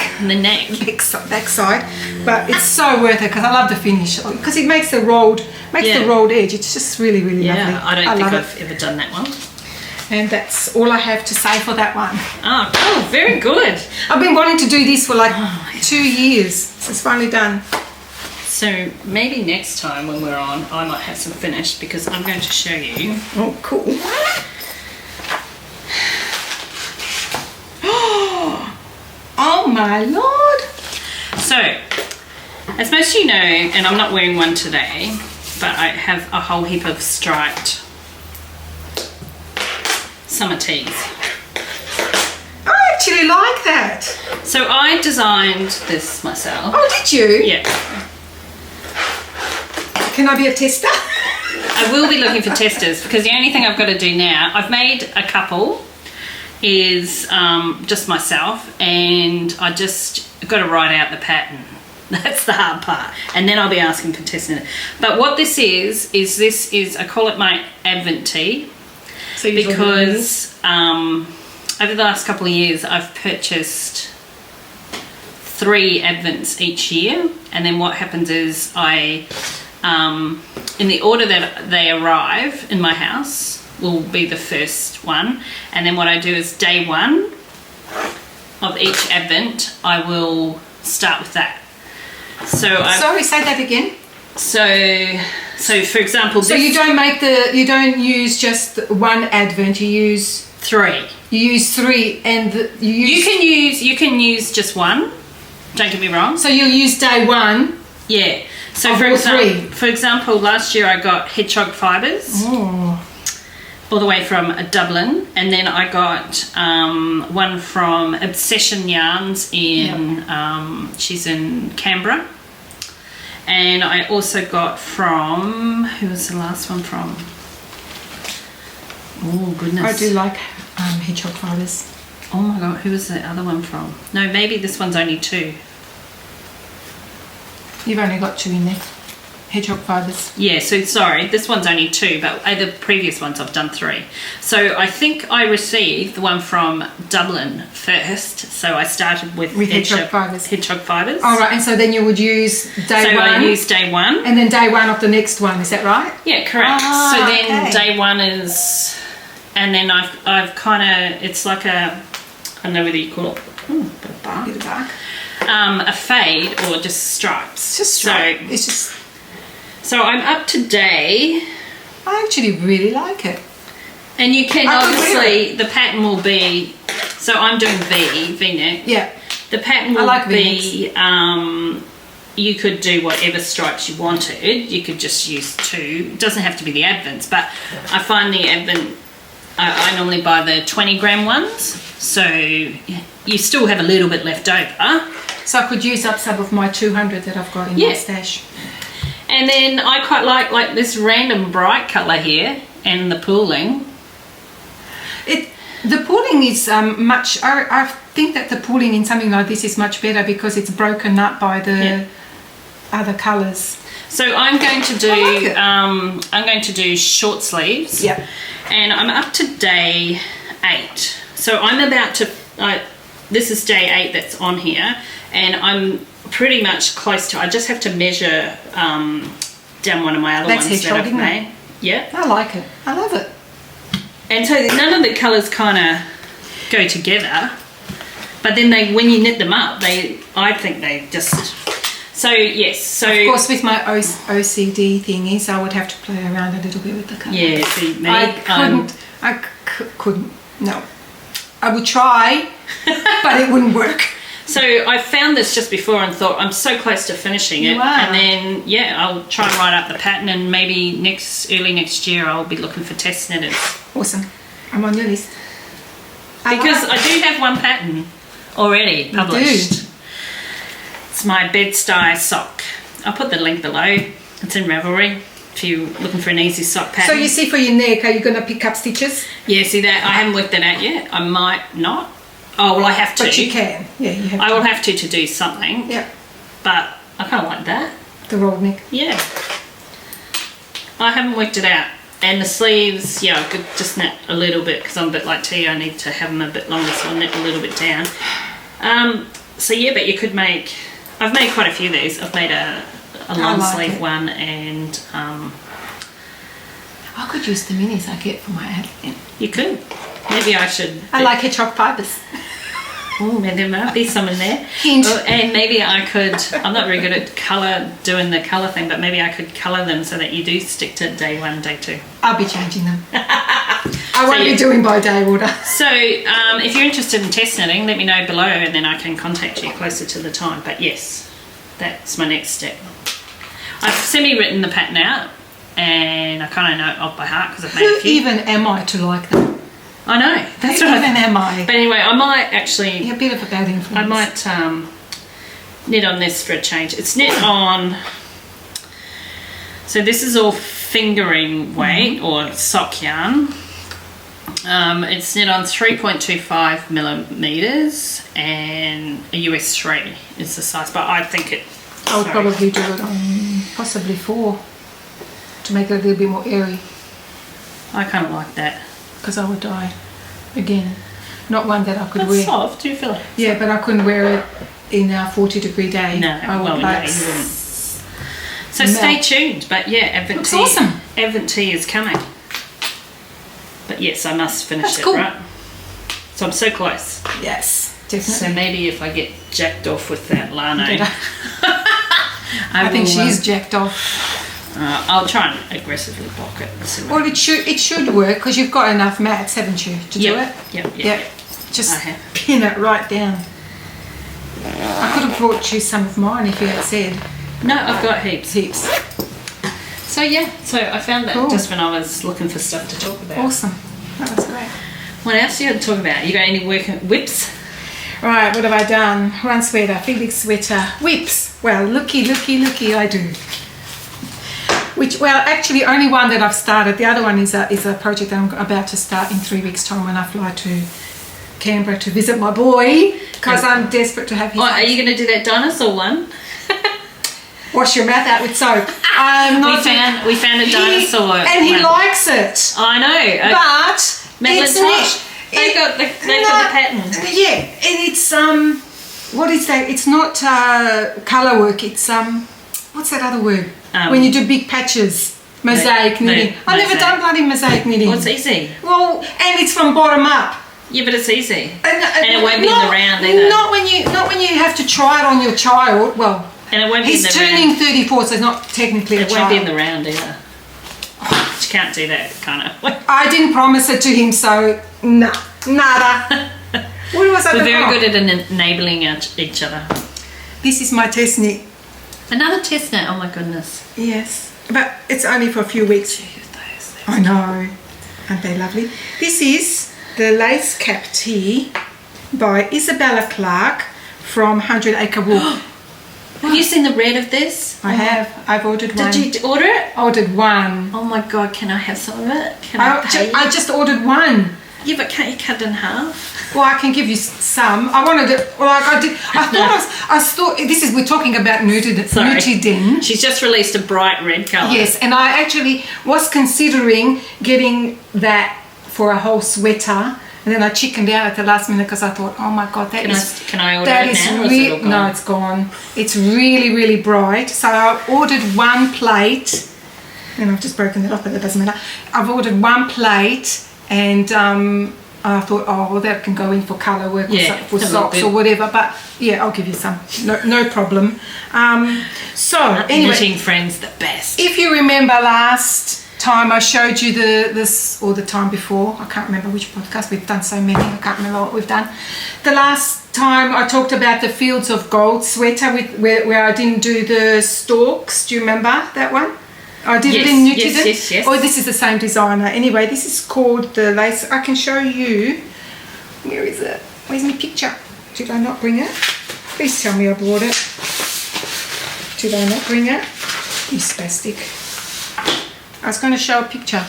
[SPEAKER 2] Backside, but it's so worth it because I love the finish, because it makes the rolled edge. It's just really lovely.
[SPEAKER 1] I don't think I've ever done that one.
[SPEAKER 2] And that's all I have to say for that one.
[SPEAKER 1] Oh, cool. Very good.
[SPEAKER 2] I've been wanting to do this for like 2 years. So it's finally done.
[SPEAKER 1] So maybe next time when we're on, I might have some finished, because I'm going to show you.
[SPEAKER 2] Oh, cool. Oh my lord.
[SPEAKER 1] So, as most of you know, and I'm not wearing one today, but I have a whole heap of striped summer tees.
[SPEAKER 2] I actually like that.
[SPEAKER 1] So I designed this myself.
[SPEAKER 2] Oh, did you?
[SPEAKER 1] Yeah.
[SPEAKER 2] Can I be a tester?
[SPEAKER 1] I will be looking for testers, because the only thing I've got to do now, I've made a couple, is just myself, and I just got to write out the pattern. That's the hard part, and then I'll be asking for testing it. But what this is I call it my Advent tee, because over the last couple of years I've purchased 3 Advents each year, and then what happens is I in the order that they arrive in my house will be the first one, and then what I do is day 1 of each Advent I will start with that. So
[SPEAKER 2] sorry, say that again.
[SPEAKER 1] So for example,
[SPEAKER 2] so you don't use just one Advent, you use
[SPEAKER 1] 3.
[SPEAKER 2] You use 3, and
[SPEAKER 1] you can use just one. Don't get me wrong.
[SPEAKER 2] So you'll use day 1.
[SPEAKER 1] Yeah. So for example, last year I got hedgehog fibres. All the way from Dublin, and then I got one from Obsession Yarns in she's in Canberra, and I also got from, who was the last one from? Oh goodness,
[SPEAKER 2] I do like hedgehog fibres.
[SPEAKER 1] Oh my god, who was the other one from? No, maybe this one's only 2.
[SPEAKER 2] You've only got 2 in there. hedgehog fibres.
[SPEAKER 1] Yeah, so sorry, this one's only 2, but the previous ones I've done 3. So I think I received the one from Dublin first. So I started with
[SPEAKER 2] hedgehog fibres.
[SPEAKER 1] Hedgehog fibres.
[SPEAKER 2] All right, and so then you would use day 1.
[SPEAKER 1] So I used day 1.
[SPEAKER 2] And then day 1 of the next one, is that right?
[SPEAKER 1] Yeah, correct.
[SPEAKER 2] Ah,
[SPEAKER 1] so then
[SPEAKER 2] okay.
[SPEAKER 1] day 1 is, and then I've kind of, it's like a, I don't know whether you call it, bit of bark.
[SPEAKER 2] Bit of bark.
[SPEAKER 1] A fade or just stripes.
[SPEAKER 2] It's just stripe. It's just.
[SPEAKER 1] So I'm up to day.
[SPEAKER 2] I actually really like it.
[SPEAKER 1] And you can obviously, the pattern will be, so I'm doing V-neck.
[SPEAKER 2] Yeah.
[SPEAKER 1] The pattern will
[SPEAKER 2] like
[SPEAKER 1] be, you could do whatever stripes you wanted. You could just use 2. It doesn't have to be the Advents, but I find the Advent, I normally buy the 20 gram ones. So you still have a little bit left over.
[SPEAKER 2] So I could use up some of my 200 that I've got in my stash.
[SPEAKER 1] And then I quite like this random bright colour here and the pooling.
[SPEAKER 2] The pooling is much, I think that the pooling in something like this is much better because it's broken up by the other colours.
[SPEAKER 1] So I'm going to do,
[SPEAKER 2] like
[SPEAKER 1] I'm going to do short sleeves.
[SPEAKER 2] Yeah.
[SPEAKER 1] And I'm up to day 8. So I'm about to, this is day 8 that's on here, and I'm pretty much close to, I just have to measure down one of my other ones that I've made. Yeah.
[SPEAKER 2] I like it. I love it.
[SPEAKER 1] And so none of the colours kind of go together, but then when you knit them up, I think they just, so yes. So
[SPEAKER 2] of course with my OCD thingies, I would have to play around a little bit with the colour.
[SPEAKER 1] Yeah, see, me,
[SPEAKER 2] I couldn't, no. I would try, but it wouldn't work.
[SPEAKER 1] So I found this just before and thought I'm so close to finishing it, and then I'll try and write up the pattern, and maybe early next year I'll be looking for test knitters.
[SPEAKER 2] Awesome, I'm on your list.
[SPEAKER 1] Because I do have one pattern already published. It's my bed-style sock. I'll put the link below. It's in Ravelry if you're looking for an easy sock pattern.
[SPEAKER 2] So you see for your neck, are you going to pick up stitches?
[SPEAKER 1] Yeah, see that? I haven't worked that out yet. I might not. Oh, well, I have to.
[SPEAKER 2] But you can. Yeah, you have to.
[SPEAKER 1] I will have to do something.
[SPEAKER 2] Yeah.
[SPEAKER 1] But I kind of like that.
[SPEAKER 2] The rolled neck.
[SPEAKER 1] Yeah. I haven't worked it out. And the sleeves, I could just knit a little bit because I'm a bit like Tea. I need to have them a bit longer, so I'll knit a little bit down. So yeah, but you could make, I've made quite a few of these. I've made a long sleeve one, and
[SPEAKER 2] I could use the minis I get for my advent.
[SPEAKER 1] You could. Maybe I should.
[SPEAKER 2] I like hedgehog fibres.
[SPEAKER 1] Oh, there might be some in there.
[SPEAKER 2] Hint.
[SPEAKER 1] Oh, and maybe I could, I'm not very good at doing the colour thing, but maybe I could colour them so that you do stick to day 1, day 2.
[SPEAKER 2] I'll be changing them. I won't be doing by day order.
[SPEAKER 1] So if you're interested in test knitting, let me know below, and then I can contact you closer to the time. But yes, that's my next step. I've semi-written the pattern out, and I kind of know it off by heart because I've made a few.
[SPEAKER 2] Who even am I to like them?
[SPEAKER 1] I know. That's
[SPEAKER 2] Who
[SPEAKER 1] right.
[SPEAKER 2] even am I?
[SPEAKER 1] But anyway, I might actually...
[SPEAKER 2] You're a bit of a bad influence.
[SPEAKER 1] I might knit on this for a change. It's knit on... So this is all fingering weight or sock yarn. It's knit on 3.25 millimeters, and a US 3 is the size. But I think it...
[SPEAKER 2] I would probably do it on possibly 4 to make it a little bit more airy.
[SPEAKER 1] I kind of like that.
[SPEAKER 2] Because I would die again. Not one that I could
[SPEAKER 1] That's
[SPEAKER 2] wear.
[SPEAKER 1] soft, do you feel it?
[SPEAKER 2] Yeah, but I couldn't wear it in a 40-degree day.
[SPEAKER 1] No,
[SPEAKER 2] I would
[SPEAKER 1] well,
[SPEAKER 2] like
[SPEAKER 1] you wouldn't. So stay tuned. But yeah, Advent Tea.
[SPEAKER 2] Awesome.
[SPEAKER 1] Advent Tea is coming. But yes, I must finish
[SPEAKER 2] That's
[SPEAKER 1] it,
[SPEAKER 2] cool.
[SPEAKER 1] right? So I'm so close.
[SPEAKER 2] Yes, definitely.
[SPEAKER 1] So maybe if I get jacked off with that Lano,
[SPEAKER 2] I think she's jacked off.
[SPEAKER 1] I'll try and aggressively block it.
[SPEAKER 2] Well, it should work because you've got enough mats, haven't you, to do it?
[SPEAKER 1] Yep.
[SPEAKER 2] Just pin it right down. I could have brought you some of mine if you had said.
[SPEAKER 1] No, I've got heaps. So yeah, so I found that just when I was looking for stuff to talk about.
[SPEAKER 2] Awesome. That was great.
[SPEAKER 1] What else do you have to talk about? You got any whips?
[SPEAKER 2] Right, what have I done? One sweater, Felix sweater, whips. Well, looky, I do. Which, well, actually only one that I've started. The other one is a project that I'm about to start in 3 weeks' time when I fly to Canberra to visit my boy because I'm desperate to have his.
[SPEAKER 1] Oh, are you going to do that dinosaur one?
[SPEAKER 2] wash your mouth out with soap.
[SPEAKER 1] We found a dinosaur.
[SPEAKER 2] And he likes it.
[SPEAKER 1] I know.
[SPEAKER 2] But
[SPEAKER 1] Madeline
[SPEAKER 2] it's
[SPEAKER 1] Tosh. They've got the pattern.
[SPEAKER 2] Yeah, and it's what is that? It's not colour work. It's what's that other word? When you do big patches, mosaic knitting. I've never done bloody mosaic knitting.
[SPEAKER 1] Well, it's easy.
[SPEAKER 2] Well, and it's from bottom up.
[SPEAKER 1] Yeah, but it's easy.
[SPEAKER 2] And
[SPEAKER 1] it won't be in the round either.
[SPEAKER 2] Not when you have to try it on your child. Well,
[SPEAKER 1] and it won't be in the round.
[SPEAKER 2] He's turning 34, so it's not technically a child.
[SPEAKER 1] It won't be in the round either. Oh, you can't do that, kind of.
[SPEAKER 2] I didn't promise it to him, so nada. What was I?
[SPEAKER 1] We're very good at enabling each other.
[SPEAKER 2] This is my test knit.
[SPEAKER 1] Another test knit. Oh my goodness.
[SPEAKER 2] Yes, but it's only for a few weeks.
[SPEAKER 1] Jeez,
[SPEAKER 2] I know. Aren't they lovely? This is the Lace Cap Tea by Isabella Clark from 100 Acre Wool.
[SPEAKER 1] Have you seen the red of this?
[SPEAKER 2] I have. I've ordered one.
[SPEAKER 1] Did you order it?
[SPEAKER 2] I ordered one.
[SPEAKER 1] Oh my god, can I have some of it? Can I pay you?
[SPEAKER 2] I just ordered one.
[SPEAKER 1] Yeah, but can't you cut it in half?
[SPEAKER 2] Well, I can give you some. I wanted it. Well, I did. I thought this is. We're talking about Nutiden.
[SPEAKER 1] She's just released a bright red colour.
[SPEAKER 2] Yes, and I actually was considering getting that for a whole sweater, and then I chickened out at the last minute because I thought, oh my god,
[SPEAKER 1] can I order it now? Or is it all gone?
[SPEAKER 2] No, it's gone. It's really, really bright. So I ordered one plate, and I've just broken it off, but it doesn't matter. I've ordered one plate. And I thought, oh, well, that can go in for colour work or for socks or whatever. But yeah, I'll give you some. No problem. So anyway,
[SPEAKER 1] knitting friends, the best.
[SPEAKER 2] If you remember last time I showed you this, or the time before, I can't remember which podcast. We've done so many. I can't remember what we've done. The last time I talked about the Fields of Gold sweater where I didn't do the stalks. Do you remember that one? I did it in Nutiden.
[SPEAKER 1] Yes.
[SPEAKER 2] Oh, this is the same designer. Anyway, this is called the lace. I can show you. Where is it? Where's my picture? Did I not bring it? Please tell me I brought it. Did I not bring it? You spastic. I was going to show a picture.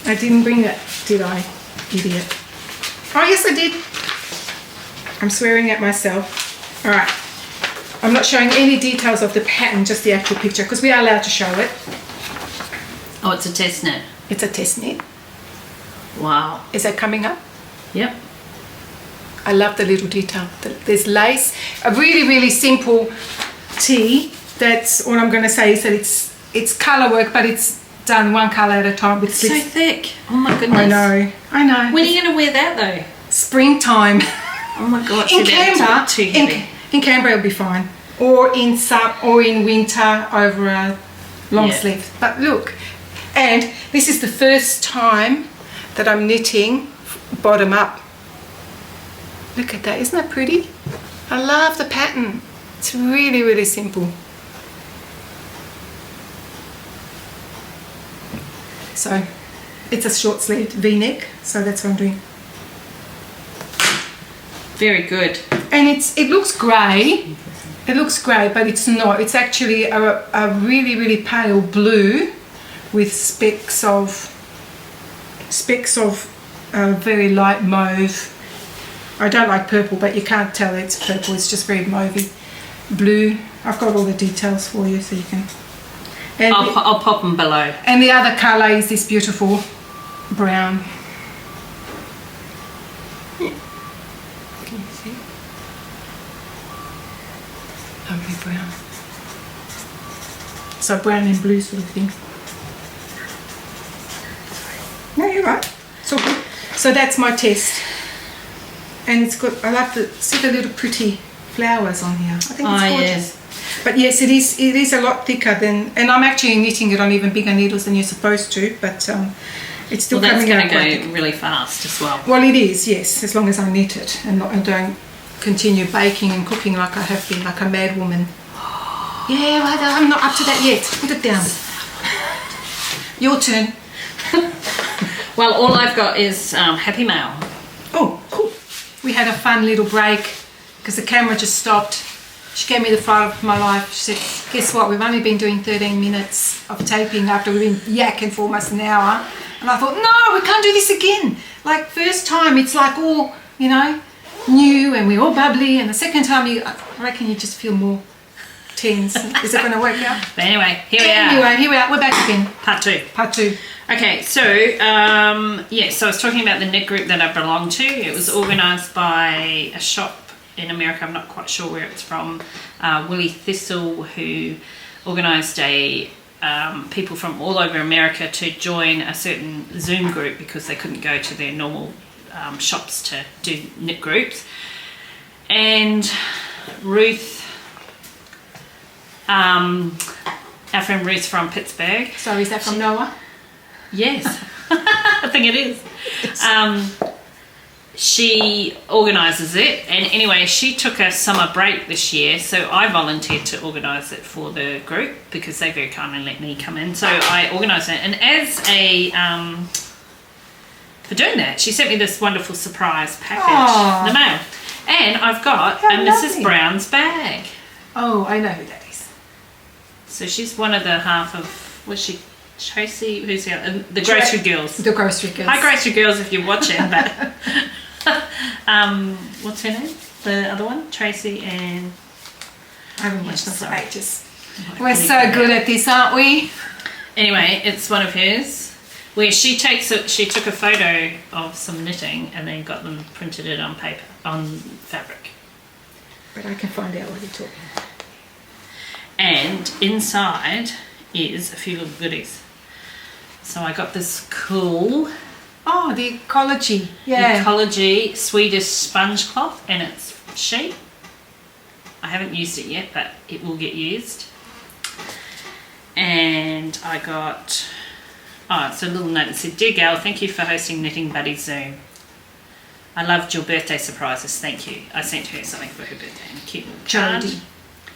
[SPEAKER 2] I didn't bring it, did I? Idiot. Oh, yes, I did. I'm swearing at myself. All right. I'm not showing any details of the pattern, just the actual picture, because we are allowed to show it.
[SPEAKER 1] Oh, it's a test knit.
[SPEAKER 2] It's a test knit.
[SPEAKER 1] Wow.
[SPEAKER 2] Is that coming up?
[SPEAKER 1] Yep.
[SPEAKER 2] I love the little detail. There's lace. A really, really simple tee. That's all I'm going to say is that it's colour work, but it's done one colour at a time with slits.
[SPEAKER 1] So thick. Oh my goodness.
[SPEAKER 2] I know.
[SPEAKER 1] When are you going to wear that though?
[SPEAKER 2] Springtime.
[SPEAKER 1] Oh my god.
[SPEAKER 2] In Canberra,
[SPEAKER 1] too heavy.
[SPEAKER 2] In Canberra it'll be fine, or in winter over a long sleeve. But look, and this is the first time that I'm knitting bottom up. Look at that, isn't that pretty? I love the pattern. It's really, really simple. So it's a short sleeved V-neck, so that's what I'm doing.
[SPEAKER 1] Very good.
[SPEAKER 2] And it looks grey. It looks grey, but it's not. It's actually a really, really pale blue with specks of very light mauve. I don't like purple, but you can't tell it's purple. It's just very mauvey blue. I've got all the details for you, so you can. And
[SPEAKER 1] I'll pop them below.
[SPEAKER 2] And the other colour is this beautiful brown. Can you see? Lovely brown. So brown and blue sort of thing. No, you're right. So good. So that's my test. And it's got, I love to see the little pretty flowers on here. I think it's gorgeous. Yes. But yes, it is a lot thicker than, and I'm actually knitting it on even bigger needles than you're supposed to, but it's still coming out.
[SPEAKER 1] That's going to go really fast as well.
[SPEAKER 2] Well, it is, yes, as long as I knit it and don't continue baking and cooking like I have been, like a mad woman. Yeah, well, I'm not up to that yet. Put it down. Your turn.
[SPEAKER 1] Well, all I've got is Happy Mail.
[SPEAKER 2] Oh, cool. We had a fun little break because the camera just stopped. She gave me the fright of my life. She said, guess what, we've only been doing 13 minutes of taping after we've been yakking for almost an hour. And I thought, no, we can't do this again. Like, first time, it's like all, new and we're all bubbly. And the second time, I reckon you just feel more teens. Is it going to work out?
[SPEAKER 1] But anyway, here we are.
[SPEAKER 2] Anyway, here we are. We're back again.
[SPEAKER 1] Part 2.
[SPEAKER 2] Part 2.
[SPEAKER 1] Okay, so so I was talking about the knit group that I belong to. It was organised by a shop in America. I'm not quite sure where it's from. Willie Thistle, who organised people from all over America to join a certain Zoom group because they couldn't go to their normal shops to do knit groups. And Ruth, our friend Ruth from Pittsburgh.
[SPEAKER 2] So is that from Noah?
[SPEAKER 1] Yes, I think it is. She organises it, and anyway, she took a summer break this year, so I volunteered to organise it for the group because they very kindly let me come in. So I organised it, and as for doing that, she sent me this wonderful surprise package in the mail, and I've got a Mrs. Brown's bag.
[SPEAKER 2] Oh, I know who that is.
[SPEAKER 1] So she's one of the half of, was she Tracy? Who's the Grocery Girls?
[SPEAKER 2] The Grocery Girls.
[SPEAKER 1] Hi, Grocery Girls, if you're watching. But what's her name? The other one, Tracy and.
[SPEAKER 2] I haven't watched them for ages. We're so good at this, aren't we?
[SPEAKER 1] Anyway, it's one of hers where she took a photo of some knitting and then got them printed it on paper, on fabric.
[SPEAKER 2] But I can find out what you're talking about.
[SPEAKER 1] And inside is a few little goodies. So I got this cool
[SPEAKER 2] the Ecology. Yeah.
[SPEAKER 1] Ecology Swedish sponge cloth, and it's sheep. I haven't used it yet, but it will get used. And I got it's a little note that said, "Dear Gayle, thank you for hosting Knitting Buddy Zoom. I loved your birthday surprises, thank you." I sent her something for her birthday, and a cute little card.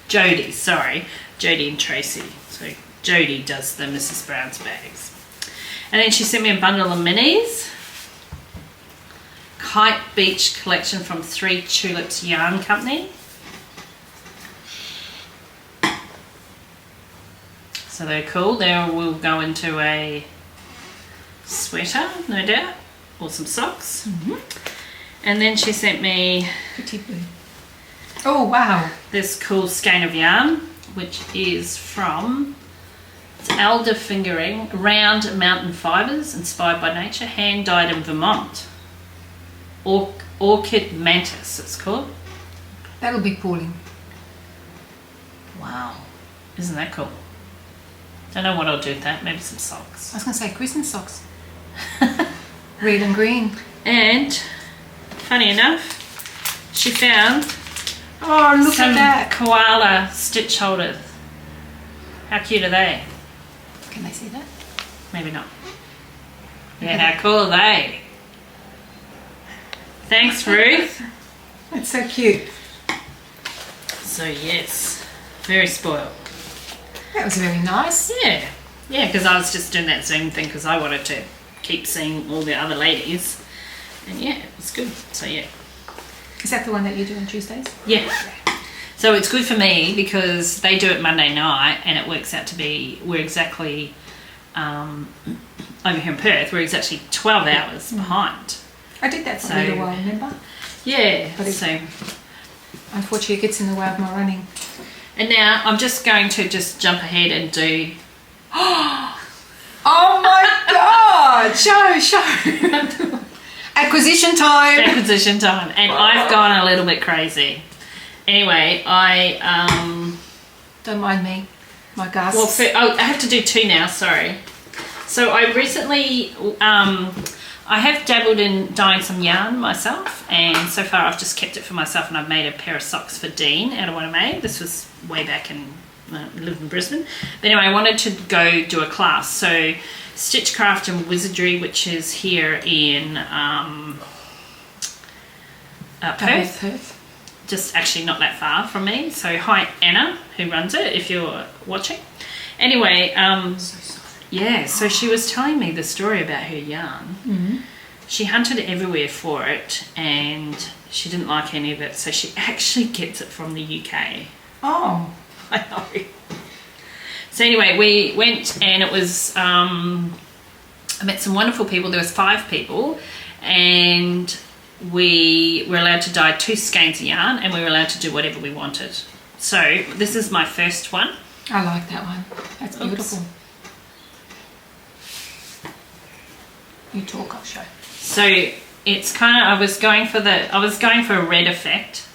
[SPEAKER 1] Jodie, sorry. Jodie and Tracy. So Jodie does the Mrs. Brown's bags. And then she sent me a bundle of minis. Kite Beach collection from 3 Tulips Yarn Company. So they're cool. They will go into a sweater, no doubt, or some socks.
[SPEAKER 2] Mm-hmm.
[SPEAKER 1] And then she sent me
[SPEAKER 2] oh wow,
[SPEAKER 1] this cool skein of yarn, which is from Alder Fingering Round Mountain Fibres, inspired by nature, hand dyed in Vermont. Orchid Mantis, it's called.
[SPEAKER 2] That'll be pulling.
[SPEAKER 1] Wow, isn't that cool? Don't know what I'll do with that. Maybe some socks.
[SPEAKER 2] I was going to say Christmas socks. Red and green.
[SPEAKER 1] And funny enough, she found
[SPEAKER 2] look
[SPEAKER 1] some
[SPEAKER 2] at that
[SPEAKER 1] koala stitch holders. How cute are they?
[SPEAKER 2] Can they see that?
[SPEAKER 1] Maybe not. Yeah, how cool are they? Thanks, Ruth.
[SPEAKER 2] That's so cute.
[SPEAKER 1] So yes, very spoiled.
[SPEAKER 2] That was very nice.
[SPEAKER 1] Yeah, because I was just doing that Zoom thing because I wanted to keep seeing all the other ladies, and yeah, it was good. So yeah.
[SPEAKER 2] Is that the one that you do on Tuesdays?
[SPEAKER 1] Yeah. So it's good for me because they do it Monday night, and it works out to be we're exactly over here in Perth. We're exactly 12 hours behind.
[SPEAKER 2] I did that for a little while, remember?
[SPEAKER 1] Yeah.
[SPEAKER 2] But
[SPEAKER 1] so
[SPEAKER 2] unfortunately, it gets in the way of my running.
[SPEAKER 1] And now I'm just going to jump ahead and do.
[SPEAKER 2] Oh my God! Show! Acquisition time!
[SPEAKER 1] Acquisition time. And I've gone a little bit crazy. Anyway, I.
[SPEAKER 2] Don't mind me. My gas.
[SPEAKER 1] Well, I have to do 2 now, sorry. So I recently. I have dabbled in dyeing some yarn myself, and so far I've just kept it for myself, and I've made a pair of socks for Dean out of what I made. This was way back in, lived in Brisbane. But anyway, I wanted to go do a class. So Stitchcraft and Wizardry, which is here in Perth. Just actually not that far from me. So hi Anna, who runs it, if you're watching. Anyway, yeah, so she was telling me the story about her yarn.
[SPEAKER 2] Mm-hmm.
[SPEAKER 1] She hunted everywhere for it, and she didn't like any of it, so she actually gets it from the UK.
[SPEAKER 2] Oh.
[SPEAKER 1] I know. So anyway, we went, and it was, I met some wonderful people. There was 5 people, and we were allowed to dye 2 skeins of yarn, and we were allowed to do whatever we wanted. So this is my first one.
[SPEAKER 2] I like that one. That's beautiful. You talk, I'll show.
[SPEAKER 1] So it's kind of, I was going for a red effect,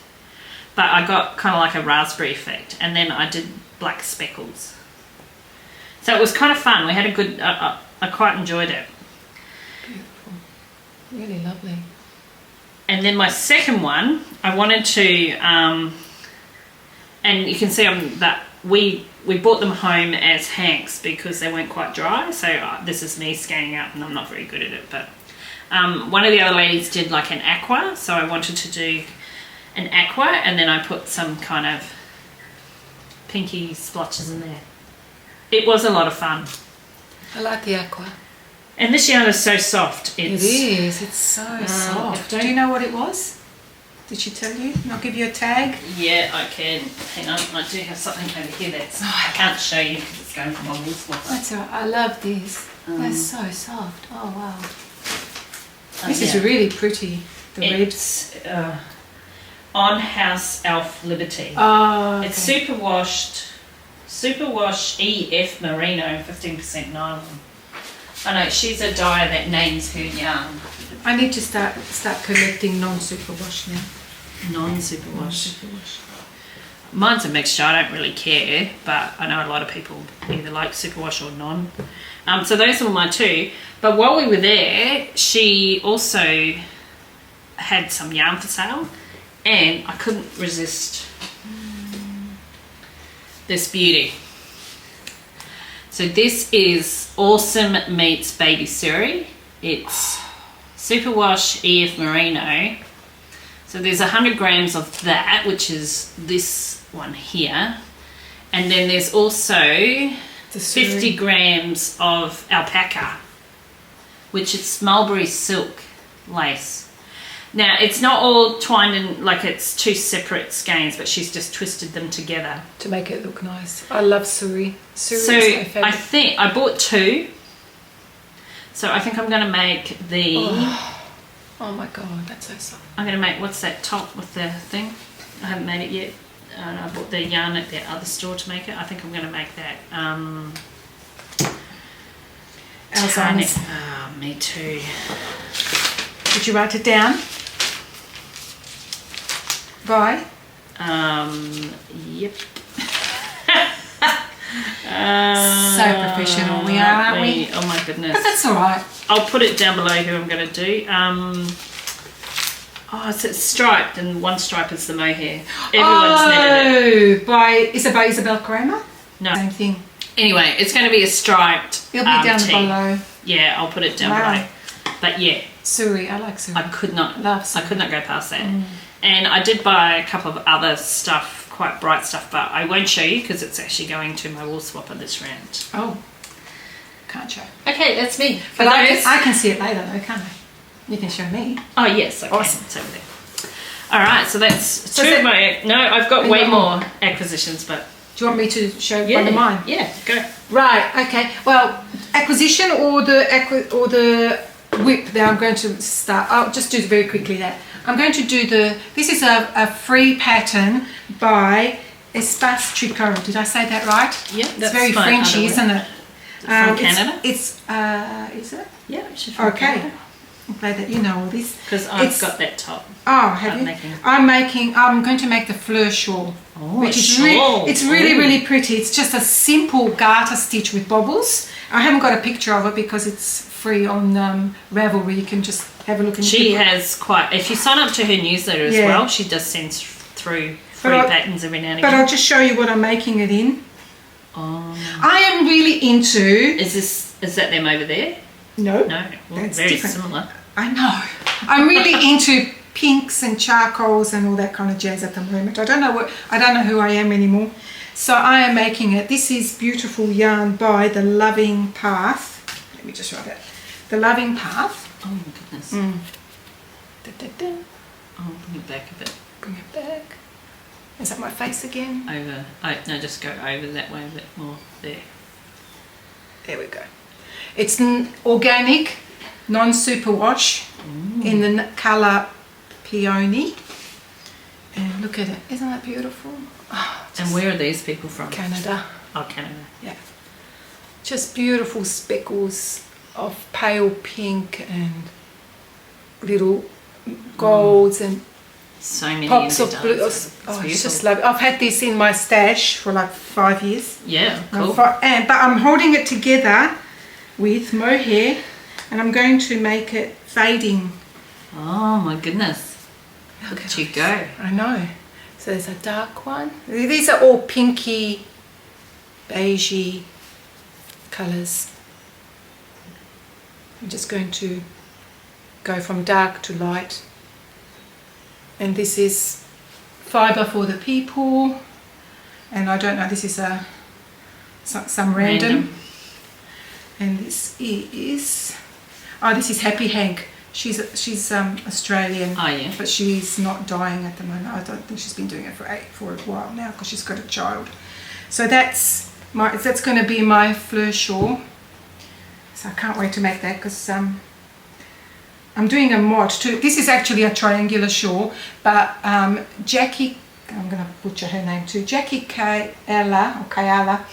[SPEAKER 1] but I got kind of like a raspberry effect, and then I did black speckles. So it was kind of fun. We had a good, I quite enjoyed it.
[SPEAKER 2] Beautiful. Really lovely.
[SPEAKER 1] And then my second one, I wanted to, and you can see that we brought them home as hanks because they weren't quite dry. So this is me scanning out, and I'm not very good at it, but one of the other ladies did like an aqua, so I wanted to do an aqua, and then I put some kind of pinky splotches in there. It was a lot of fun.
[SPEAKER 2] I like the aqua.
[SPEAKER 1] And this yarn is so soft.
[SPEAKER 2] It is. It's so soft. Do you know what it was? Did she tell you? I'll give you a tag.
[SPEAKER 1] Yeah, I can. Hang on, I do have something over here that's I can't show you because it's going from my Woolswap.
[SPEAKER 2] That's alright. I love these. They're so soft. Oh wow. This is
[SPEAKER 1] yeah.
[SPEAKER 2] Really pretty. The
[SPEAKER 1] It's on House Elf Liberty.
[SPEAKER 2] Oh. Okay.
[SPEAKER 1] It's Superwash EF Merino 15% nylon. I know she's a dyer that names her yarn.
[SPEAKER 2] I need to start collecting non-superwash now.
[SPEAKER 1] Non-superwash. Mine's a mixture. I don't really care, but I know a lot of people either like superwash or non. So those were my two. But while we were there, she also had some yarn for sale, and I couldn't resist this beauty. So this is Awesome Meets Baby Suri. It's Superwash EF Merino. So there's 100 grams of that, which is this one here. And then there's also 50 grams of alpaca, which is mulberry silk lace. Now, it's not all twined in, like it's two separate skeins, but she's just twisted them together.
[SPEAKER 2] To make it look nice. I love Suri. Suri
[SPEAKER 1] So
[SPEAKER 2] is my favourite.
[SPEAKER 1] I think I bought two. So I think I'm going to make the...
[SPEAKER 2] Oh my god, that's so soft.
[SPEAKER 1] I'm going to make, what's that top with the thing? I haven't made it yet. And I bought the yarn at the other store to make it. I think I'm going to make that.
[SPEAKER 2] Alzheimer's.
[SPEAKER 1] Oh, me too.
[SPEAKER 2] Did you write it down? Bye.
[SPEAKER 1] Yep.
[SPEAKER 2] So professional we are, aren't we?
[SPEAKER 1] Oh my goodness.
[SPEAKER 2] But that's alright.
[SPEAKER 1] I'll put it down below who I'm going to do. Oh, so it's striped, and one stripe is the mohair. Everyone's knitted it.
[SPEAKER 2] Is it by Isabel Kramer?
[SPEAKER 1] No.
[SPEAKER 2] Same thing.
[SPEAKER 1] Anyway, it's going to be a striped
[SPEAKER 2] It'll be down
[SPEAKER 1] tee.
[SPEAKER 2] below.
[SPEAKER 1] Yeah, I'll put it down below. But yeah.
[SPEAKER 2] Suri, I like Suri.
[SPEAKER 1] I could not go past that.
[SPEAKER 2] Mm.
[SPEAKER 1] And I did buy a couple of other stuff, quite bright stuff, but I won't show you because it's actually going to my Woolswapper this round.
[SPEAKER 2] Oh, can't show.
[SPEAKER 1] Okay, that's me.
[SPEAKER 2] But I can see it later though, can't I? You can show me.
[SPEAKER 1] Oh yes, okay.
[SPEAKER 2] Awesome.
[SPEAKER 1] It's over there. All right, so that's two of my... No, I've got way more acquisitions, but...
[SPEAKER 2] Do you want me to show one of mine?
[SPEAKER 1] Yeah, go.
[SPEAKER 2] Right, okay. Well, acquisition or the whip that I'm going to start. I'll just do very quickly that. I'm going to do this is a free pattern by Espace Tricot. Did I say that right?
[SPEAKER 1] Yeah,
[SPEAKER 2] it's very Frenchy, isn't it?
[SPEAKER 1] From Canada?
[SPEAKER 2] Is it?
[SPEAKER 1] Yeah, it's from Canada.
[SPEAKER 2] I'm glad that you know all this.
[SPEAKER 1] Because I've got that top.
[SPEAKER 2] Oh, have you? I'm going to make the fleur shawl.
[SPEAKER 1] Oh,
[SPEAKER 2] which is
[SPEAKER 1] shawl.
[SPEAKER 2] It's really, really pretty. It's just a simple garter stitch with bobbles. I haven't got a picture of it because it's free on Ravelry. You can just have a look.
[SPEAKER 1] She has quite... If you sign up to her newsletter as well, she does send through free patterns every now and again.
[SPEAKER 2] But I'll just show you what I'm making it in.
[SPEAKER 1] Oh.
[SPEAKER 2] I am really into...
[SPEAKER 1] Is that them over there?
[SPEAKER 2] No.
[SPEAKER 1] No. Well,
[SPEAKER 2] that's
[SPEAKER 1] very
[SPEAKER 2] different.
[SPEAKER 1] similar.
[SPEAKER 2] I know. I'm really into pinks and charcoals and all that kind of jazz at the moment. I don't know who I am anymore. So I am making it. This is beautiful yarn by The Loving Path. Let me just write it. The Loving Path.
[SPEAKER 1] Oh my goodness.
[SPEAKER 2] Da, da, da.
[SPEAKER 1] Oh, bring it back a bit.
[SPEAKER 2] Bring it back. Is that my face again?
[SPEAKER 1] Over. Oh, no, just go over that way a bit more. There.
[SPEAKER 2] There we go. It's organic, non-superwash in the colour Peony. And look at it. Isn't that beautiful? Oh,
[SPEAKER 1] And where are these people from?
[SPEAKER 2] Canada.
[SPEAKER 1] Oh, Canada.
[SPEAKER 2] Yeah. Just beautiful speckles of pale pink and little golds and
[SPEAKER 1] So many
[SPEAKER 2] pops
[SPEAKER 1] in
[SPEAKER 2] of
[SPEAKER 1] the
[SPEAKER 2] blue.
[SPEAKER 1] dance.
[SPEAKER 2] Oh,
[SPEAKER 1] It's
[SPEAKER 2] it's just
[SPEAKER 1] beautiful.
[SPEAKER 2] lovely. I've had this in my stash for like 5 years.
[SPEAKER 1] Yeah, cool.
[SPEAKER 2] But I'm holding it together with mohair, and I'm going to make it fading.
[SPEAKER 1] Oh my goodness. Look at you go.
[SPEAKER 2] I know. So there's a dark one. These are all pinky, beigey colours. I'm just going to go from dark to light. And this is fibre for the people. And I don't know, this is some random. And this is, this is Happy Hank. She's Australian,
[SPEAKER 1] Oh, yeah.
[SPEAKER 2] but she's not dying at the moment. I don't think she's been doing it for a while now because she's got a child. So that's going to be my fleur shawl. So I can't wait to make that because I'm doing a mod too. This is actually a triangular shawl, but Jackie, I'm going to butcher her name too, Jackie Kayala.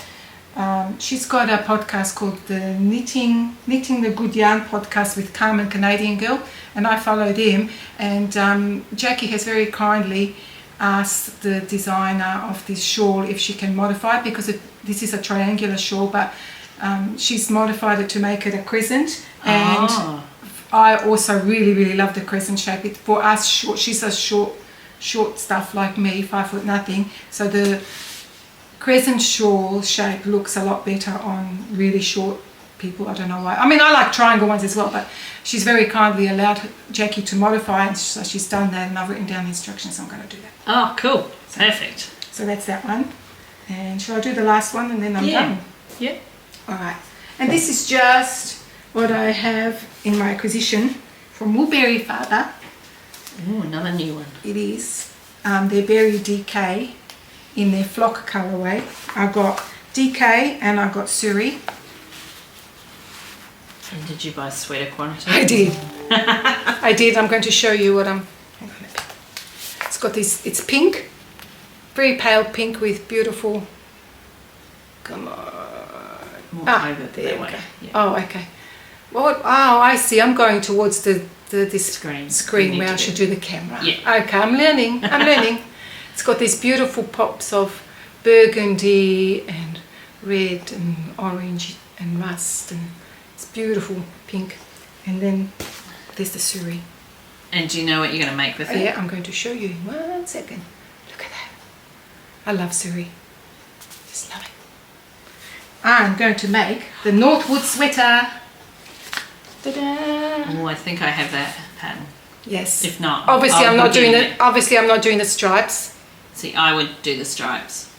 [SPEAKER 2] She's got a podcast called the Knitting the Good Yarn podcast with Carmen, Canadian girl, and I follow them. And Jackie has very kindly asked the designer of this shawl if she can modify it because this is a triangular shawl, but she's modified it to make it a crescent. And I also really, really love the crescent shape. For us, she's a short stuff like me, 5 foot nothing. So the crescent shawl shape looks a lot better on really short people. I don't know why. I mean, I like triangle ones as well, but she's very kindly allowed Jackie to modify, and so she's done that, and I've written down the instructions, so I'm going to do that.
[SPEAKER 1] Oh, cool. Perfect.
[SPEAKER 2] So that's that one. And shall I do the last one and then I'm done?
[SPEAKER 1] Yeah.
[SPEAKER 2] All right. And this is just what I have in my acquisition from Woolberry Father.
[SPEAKER 1] Oh, another new one.
[SPEAKER 2] It is their Berry DK in their flock colourway. I got DK and I got Surrey.
[SPEAKER 1] And did you buy sweater quantity?
[SPEAKER 2] I did. I did. I'm going to show you what I'm... Hang on a bit. It's got this... It's pink. Very pale pink with beautiful... Come on.
[SPEAKER 1] More over
[SPEAKER 2] there
[SPEAKER 1] that
[SPEAKER 2] we
[SPEAKER 1] way.
[SPEAKER 2] go.
[SPEAKER 1] Yeah.
[SPEAKER 2] Oh, okay. What? Oh, I see. I'm going towards this
[SPEAKER 1] Screen.
[SPEAKER 2] screen
[SPEAKER 1] You
[SPEAKER 2] where
[SPEAKER 1] need
[SPEAKER 2] I
[SPEAKER 1] to
[SPEAKER 2] should
[SPEAKER 1] do-
[SPEAKER 2] do the camera.
[SPEAKER 1] Yeah.
[SPEAKER 2] Okay, I'm learning. It's got these beautiful pops of burgundy and red and orange and rust, and it's beautiful pink. And then there's the Surrey.
[SPEAKER 1] And do you know what you're going to make with it?
[SPEAKER 2] Yeah, I'm going to show you in 1 second. Look at that. I love Surrey. Just love it. I'm going to make the Northwood sweater. Ta-da!
[SPEAKER 1] Oh, I think I have that pattern.
[SPEAKER 2] Yes.
[SPEAKER 1] If not,
[SPEAKER 2] obviously
[SPEAKER 1] I'll
[SPEAKER 2] I'm not
[SPEAKER 1] book
[SPEAKER 2] doing
[SPEAKER 1] in
[SPEAKER 2] it. Obviously I'm not doing the stripes.
[SPEAKER 1] See, I would do the stripes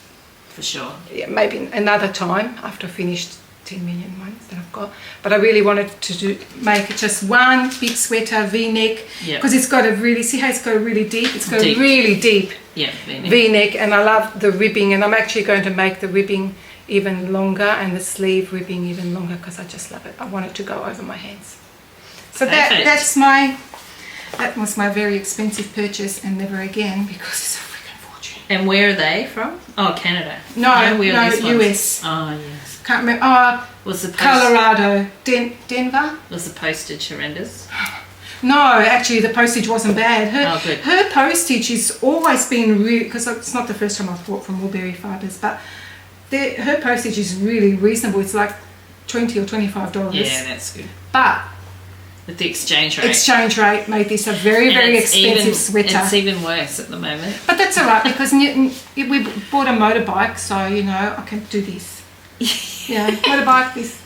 [SPEAKER 1] for sure.
[SPEAKER 2] Yeah, maybe another time after I finished 10 million ones that I've got. But I really wanted to make it just one big sweater V-neck because it's got a really, see how it's got a really deep. It's got a really deep V-neck, and I love the ribbing. And I'm actually going to make the ribbing even longer and the sleeve ribbing even longer because I just love it. I want it to go over my hands. So that was my very expensive purchase, and never again because it's a freaking fortune.
[SPEAKER 1] And where are they from? Oh, Canada.
[SPEAKER 2] No,
[SPEAKER 1] where are these ones?
[SPEAKER 2] US.
[SPEAKER 1] Oh, yes.
[SPEAKER 2] Can't remember.
[SPEAKER 1] Was the
[SPEAKER 2] Colorado. Denver.
[SPEAKER 1] Was the postage horrendous?
[SPEAKER 2] No, actually the postage wasn't bad.
[SPEAKER 1] Good.
[SPEAKER 2] Her postage has always been really, because it's not the first time I've bought from Woolberry Fibers, but her postage is really reasonable. It's like $20 or $25.
[SPEAKER 1] Yeah, that's good.
[SPEAKER 2] But
[SPEAKER 1] with the exchange rate
[SPEAKER 2] made this a very, very expensive sweater.
[SPEAKER 1] It's even worse at the moment.
[SPEAKER 2] But that's all right because we bought a motorbike, so you know I can do this. Yeah, motorbike this.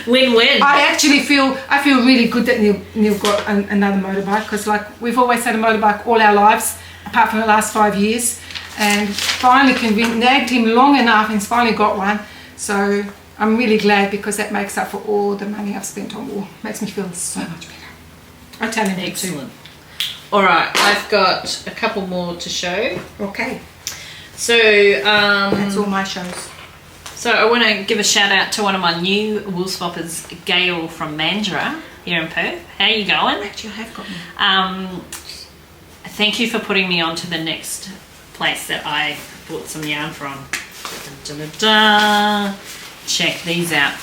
[SPEAKER 1] Win-win.
[SPEAKER 2] I feel really good that Neil got another motorbike because like we've always had a motorbike all our lives, apart from the last 5 years, and finally nagged him long enough and he's finally got one. So I'm really glad because that makes up for all the money I've spent on wool. Makes me feel so much better. I tell him that too.
[SPEAKER 1] Excellent. All right, I've got a couple more to show.
[SPEAKER 2] Okay.
[SPEAKER 1] So
[SPEAKER 2] that's all my shows.
[SPEAKER 1] So I want to give a shout out to one of my new wool swappers, Gayle from Mandurah here in Perth. How are you going?
[SPEAKER 2] Actually, I have got one.
[SPEAKER 1] Thank you for putting me on to the next place that I bought some yarn from. Da, da, da, da. Check these out.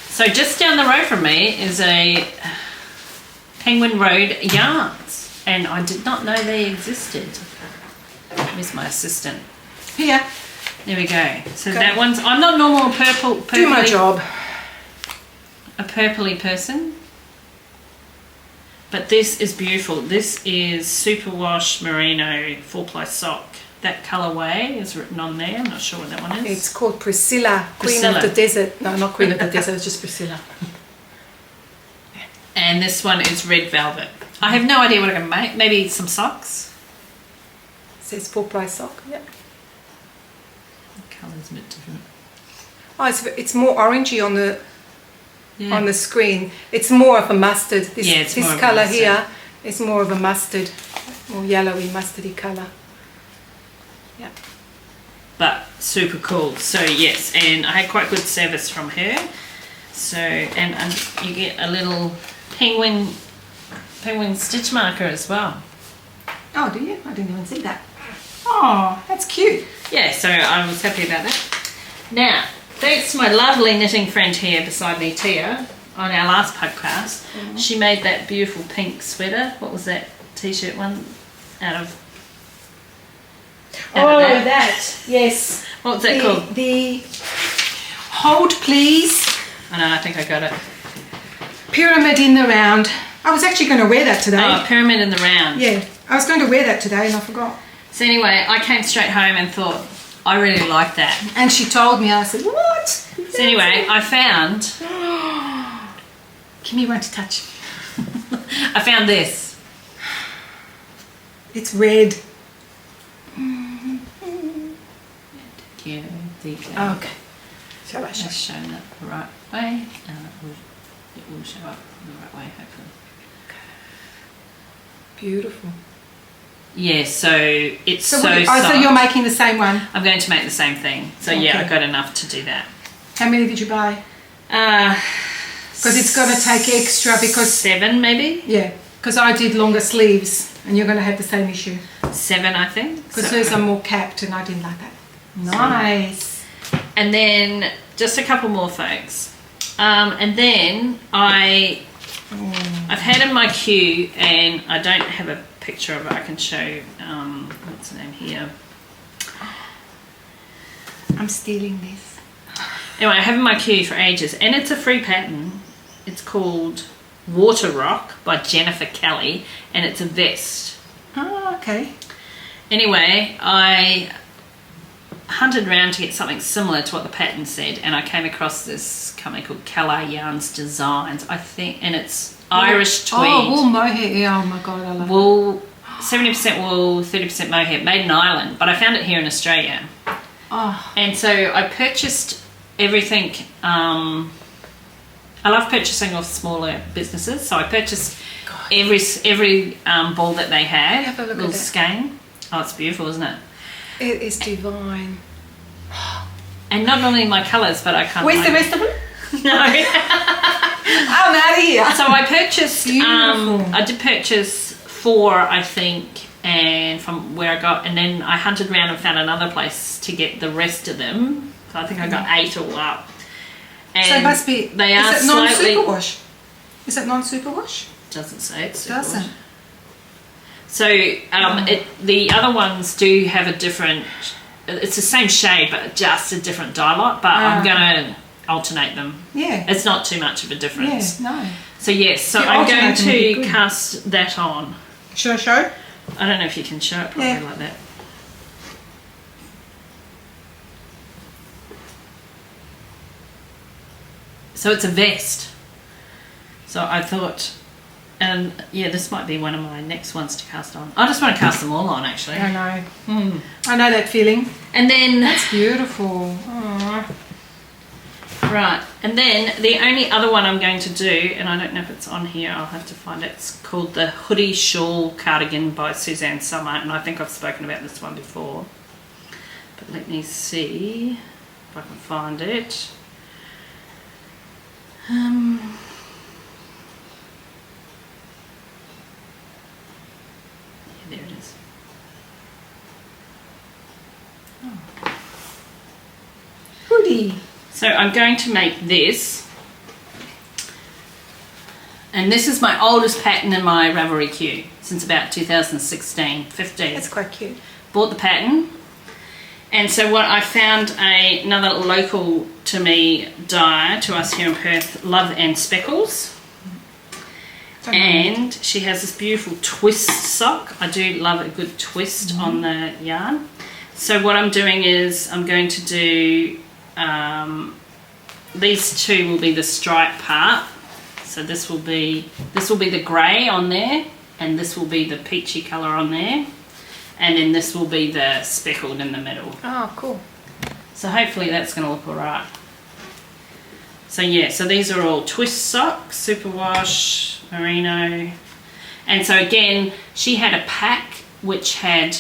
[SPEAKER 1] So just down the road from me is a Penguin Road Yarns, and I did not know they existed. Where's my assistant?
[SPEAKER 2] Here.
[SPEAKER 1] There we go. So that one's, I'm not normal purpley.
[SPEAKER 2] Do my job.
[SPEAKER 1] A purpley person. But this is beautiful. This is Superwash Merino 4-ply sock. That colourway is written on there. I'm not sure what that one is.
[SPEAKER 2] It's called Priscilla, Queen of the Desert. No, not Queen of the Desert, it's just Priscilla.
[SPEAKER 1] And this one is red velvet. I have no idea what I'm going to make. Maybe some socks.
[SPEAKER 2] It says 4-ply sock, yeah.
[SPEAKER 1] The colour's a bit different.
[SPEAKER 2] Oh, it's more orangey on the screen. It's more of a mustard. This colour here is more of a mustard, more yellowy, mustardy colour. Yeah.
[SPEAKER 1] But super cool. So yes, and I had quite good service from her. So and you get a little penguin stitch marker as well.
[SPEAKER 2] Oh, do you? I didn't even see that. Oh, that's cute.
[SPEAKER 1] Yeah, so I was happy about that. Now, thanks to my lovely knitting friend here beside me, Tia, on our last podcast, she made that beautiful pink sweater. What was that t-shirt one? Out of
[SPEAKER 2] that. Yes.
[SPEAKER 1] What was that called?
[SPEAKER 2] The Hold Please.
[SPEAKER 1] I know, I think I got it.
[SPEAKER 2] Pyramid in the Round. I was actually going to wear that today.
[SPEAKER 1] Oh, Pyramid in the Round.
[SPEAKER 2] Yeah, I was going to wear that today and I forgot.
[SPEAKER 1] So anyway, I came straight home and thought, I really like that.
[SPEAKER 2] And she told me, I said, what?
[SPEAKER 1] So anyway, I found...
[SPEAKER 2] Kimmy won't touch.
[SPEAKER 1] I found this.
[SPEAKER 2] It's red.
[SPEAKER 1] Yeah, there you go.
[SPEAKER 2] Oh, okay. Shall I show?
[SPEAKER 1] It's shown it the right way, and it will show up the right way, hopefully.
[SPEAKER 2] Beautiful.
[SPEAKER 1] Yeah, so it's so
[SPEAKER 2] soft.
[SPEAKER 1] soft.
[SPEAKER 2] So you're making the same one?
[SPEAKER 1] I'm going to make the same thing. So yeah, I got enough to do that.
[SPEAKER 2] How many did you buy? Because it's got to take extra because...
[SPEAKER 1] 7 maybe?
[SPEAKER 2] Yeah, because I did longer sleeves and you're going to have the same issue.
[SPEAKER 1] 7 I think.
[SPEAKER 2] Because hers are more capped and I didn't like that. Nice.
[SPEAKER 1] And then just a couple more folks. And then I've had in my queue, and I don't have a picture of it. I can show, what's the name here?
[SPEAKER 2] I'm stealing this.
[SPEAKER 1] Anyway, I have in my queue for ages, and it's a free pattern. It's called Water Rock by Jennifer Kelly, and it's a vest.
[SPEAKER 2] Oh, okay.
[SPEAKER 1] Anyway, I hunted around to get something similar to what the pattern said, and I came across this company called Calais Yarns Designs, I think, and it's Irish tweed.
[SPEAKER 2] Oh, wool mohair. Yeah, oh my God, I love it.
[SPEAKER 1] Wool, 70% wool, 30% mohair, made in Ireland, but I found it here in Australia.
[SPEAKER 2] Oh.
[SPEAKER 1] And so I purchased everything. I love purchasing off smaller businesses, so I purchased every ball that they had.
[SPEAKER 2] Have a look
[SPEAKER 1] little
[SPEAKER 2] at it.
[SPEAKER 1] skein. Oh, it's beautiful, isn't it?
[SPEAKER 2] It is divine.
[SPEAKER 1] And not only my colours, but I can't.
[SPEAKER 2] Where's the rest of them?
[SPEAKER 1] No.
[SPEAKER 2] I'm out of here.
[SPEAKER 1] So I purchased.
[SPEAKER 2] Beautiful.
[SPEAKER 1] I did purchase 4, I think, and from where I got, and then I hunted around and found another place to get the rest of them. So I think I got 8 all up. And
[SPEAKER 2] so it must be.
[SPEAKER 1] They are
[SPEAKER 2] is it
[SPEAKER 1] slightly.
[SPEAKER 2] non-superwash? Is it non-superwash?
[SPEAKER 1] Doesn't say it's superwash.
[SPEAKER 2] Doesn't.
[SPEAKER 1] So the other ones do have a different. It's the same shade, but just a different dye lot. But I'm gonna alternate them.
[SPEAKER 2] Yeah.
[SPEAKER 1] It's not too much of a difference.
[SPEAKER 2] Yeah. No.
[SPEAKER 1] So yes, so
[SPEAKER 2] Yeah,
[SPEAKER 1] I'm going
[SPEAKER 2] alternate them would be
[SPEAKER 1] to
[SPEAKER 2] good.
[SPEAKER 1] cast that on.
[SPEAKER 2] Should I show?
[SPEAKER 1] I don't know if you can show it properly like that. So it's a vest. So I thought, and yeah, this might be one of my next ones to cast on. I just want to cast them all on, actually.
[SPEAKER 2] I know. I know that feeling.
[SPEAKER 1] And then,
[SPEAKER 2] That's beautiful. Aww.
[SPEAKER 1] right, and then the only other one I'm going to do, and I don't know if it's on here, I'll have to find it. It's called the Hoodie Shawl Cardigan by Suzanne Summer, and I think I've spoken about this one before. But let me see if I can find it. Yeah, there it
[SPEAKER 2] Goody.
[SPEAKER 1] So I'm going to make this. And this is my oldest pattern in my Ravelry queue since about 2016, 15.
[SPEAKER 2] That's quite cute.
[SPEAKER 1] Bought the pattern. And so what I found another local to me dyer to us here in Perth, Love and Speckles. And she has this beautiful twist sock. I do love a good twist on the yarn. So what I'm doing is I'm going to do, these two will be the stripe part. So this will be the grey on there, and this will be the peachy colour on there, and then this will be the speckled in the middle.
[SPEAKER 2] Oh, cool.
[SPEAKER 1] So hopefully that's going to look alright. So yeah, so these are all twist socks, superwash, merino. And so again, she had a pack which had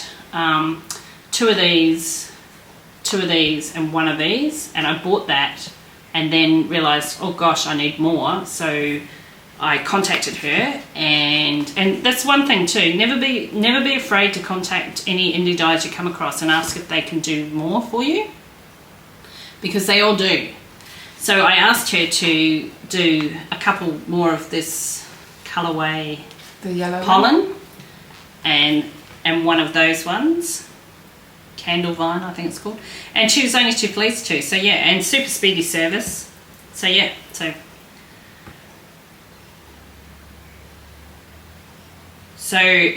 [SPEAKER 1] two of these, and one of these, and I bought that and then realised, oh gosh, I need more. So I contacted her, and that's one thing too. Never be afraid to contact any indie dyers you come across and ask if they can do more for you, because they all do. So I asked her to do a couple more of this colourway,
[SPEAKER 2] the yellow
[SPEAKER 1] pollen, and one of those ones, candle vine I think it's called, and she was only too pleased to. So yeah, and super speedy service. So yeah, so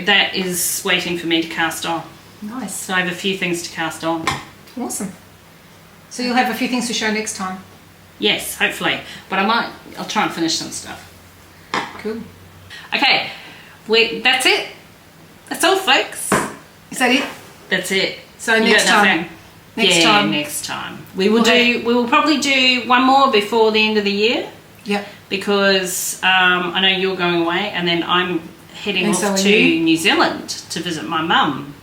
[SPEAKER 1] that is waiting for me to cast on.
[SPEAKER 2] Nice.
[SPEAKER 1] So I have a few things to cast on.
[SPEAKER 2] Awesome. So you'll have a few things to show next time.
[SPEAKER 1] Yes, hopefully, but I'll try and finish some stuff.
[SPEAKER 2] Cool.
[SPEAKER 1] Okay, that's it. That's all, folks.
[SPEAKER 2] Is that it?
[SPEAKER 1] That's it.
[SPEAKER 2] So
[SPEAKER 1] You
[SPEAKER 2] next
[SPEAKER 1] got
[SPEAKER 2] time.
[SPEAKER 1] nothing?
[SPEAKER 2] Next time.
[SPEAKER 1] Next time. We will probably do one more before the end of the year,
[SPEAKER 2] Yep.
[SPEAKER 1] because I know you're going away, and then I'm heading
[SPEAKER 2] And
[SPEAKER 1] off
[SPEAKER 2] so are
[SPEAKER 1] to
[SPEAKER 2] you?
[SPEAKER 1] New Zealand to visit my mum.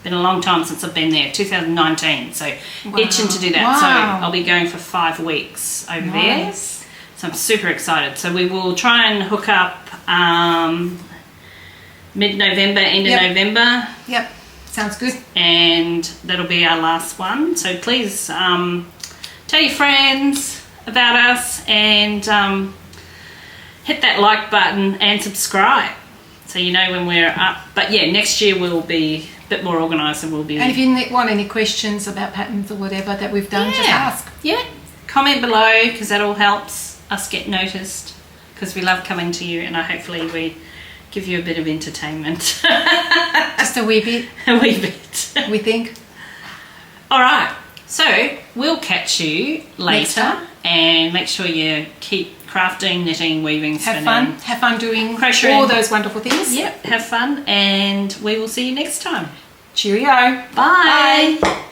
[SPEAKER 1] Been a long time since I've been there, 2019, so itching to do that.
[SPEAKER 2] Wow.
[SPEAKER 1] So I'll be going for 5 weeks over there.
[SPEAKER 2] Nice.
[SPEAKER 1] So I'm super excited. So we will try and hook up mid-November, end of November.
[SPEAKER 2] Yep. Sounds good.
[SPEAKER 1] And that'll be our last one. So please tell your friends about us, and hit that like button and subscribe so you know when we're up. But yeah, next year we'll be a bit more organised, and we'll be...
[SPEAKER 2] And if you want any questions about patterns or whatever that we've done, just ask.
[SPEAKER 1] Yeah, comment below, because that all helps us get noticed, because we love coming to you, and hopefully we give you a bit of entertainment.
[SPEAKER 2] Just a wee bit.
[SPEAKER 1] A wee bit.
[SPEAKER 2] We think.
[SPEAKER 1] All right, so we'll catch you
[SPEAKER 2] Next
[SPEAKER 1] later,
[SPEAKER 2] time.
[SPEAKER 1] and make sure you keep crafting, knitting, weaving, spinning.
[SPEAKER 2] Have fun doing
[SPEAKER 1] Crocheting.
[SPEAKER 2] all those wonderful things.
[SPEAKER 1] Yep, have fun, and we will see you next time.
[SPEAKER 2] Cheerio.
[SPEAKER 1] Bye.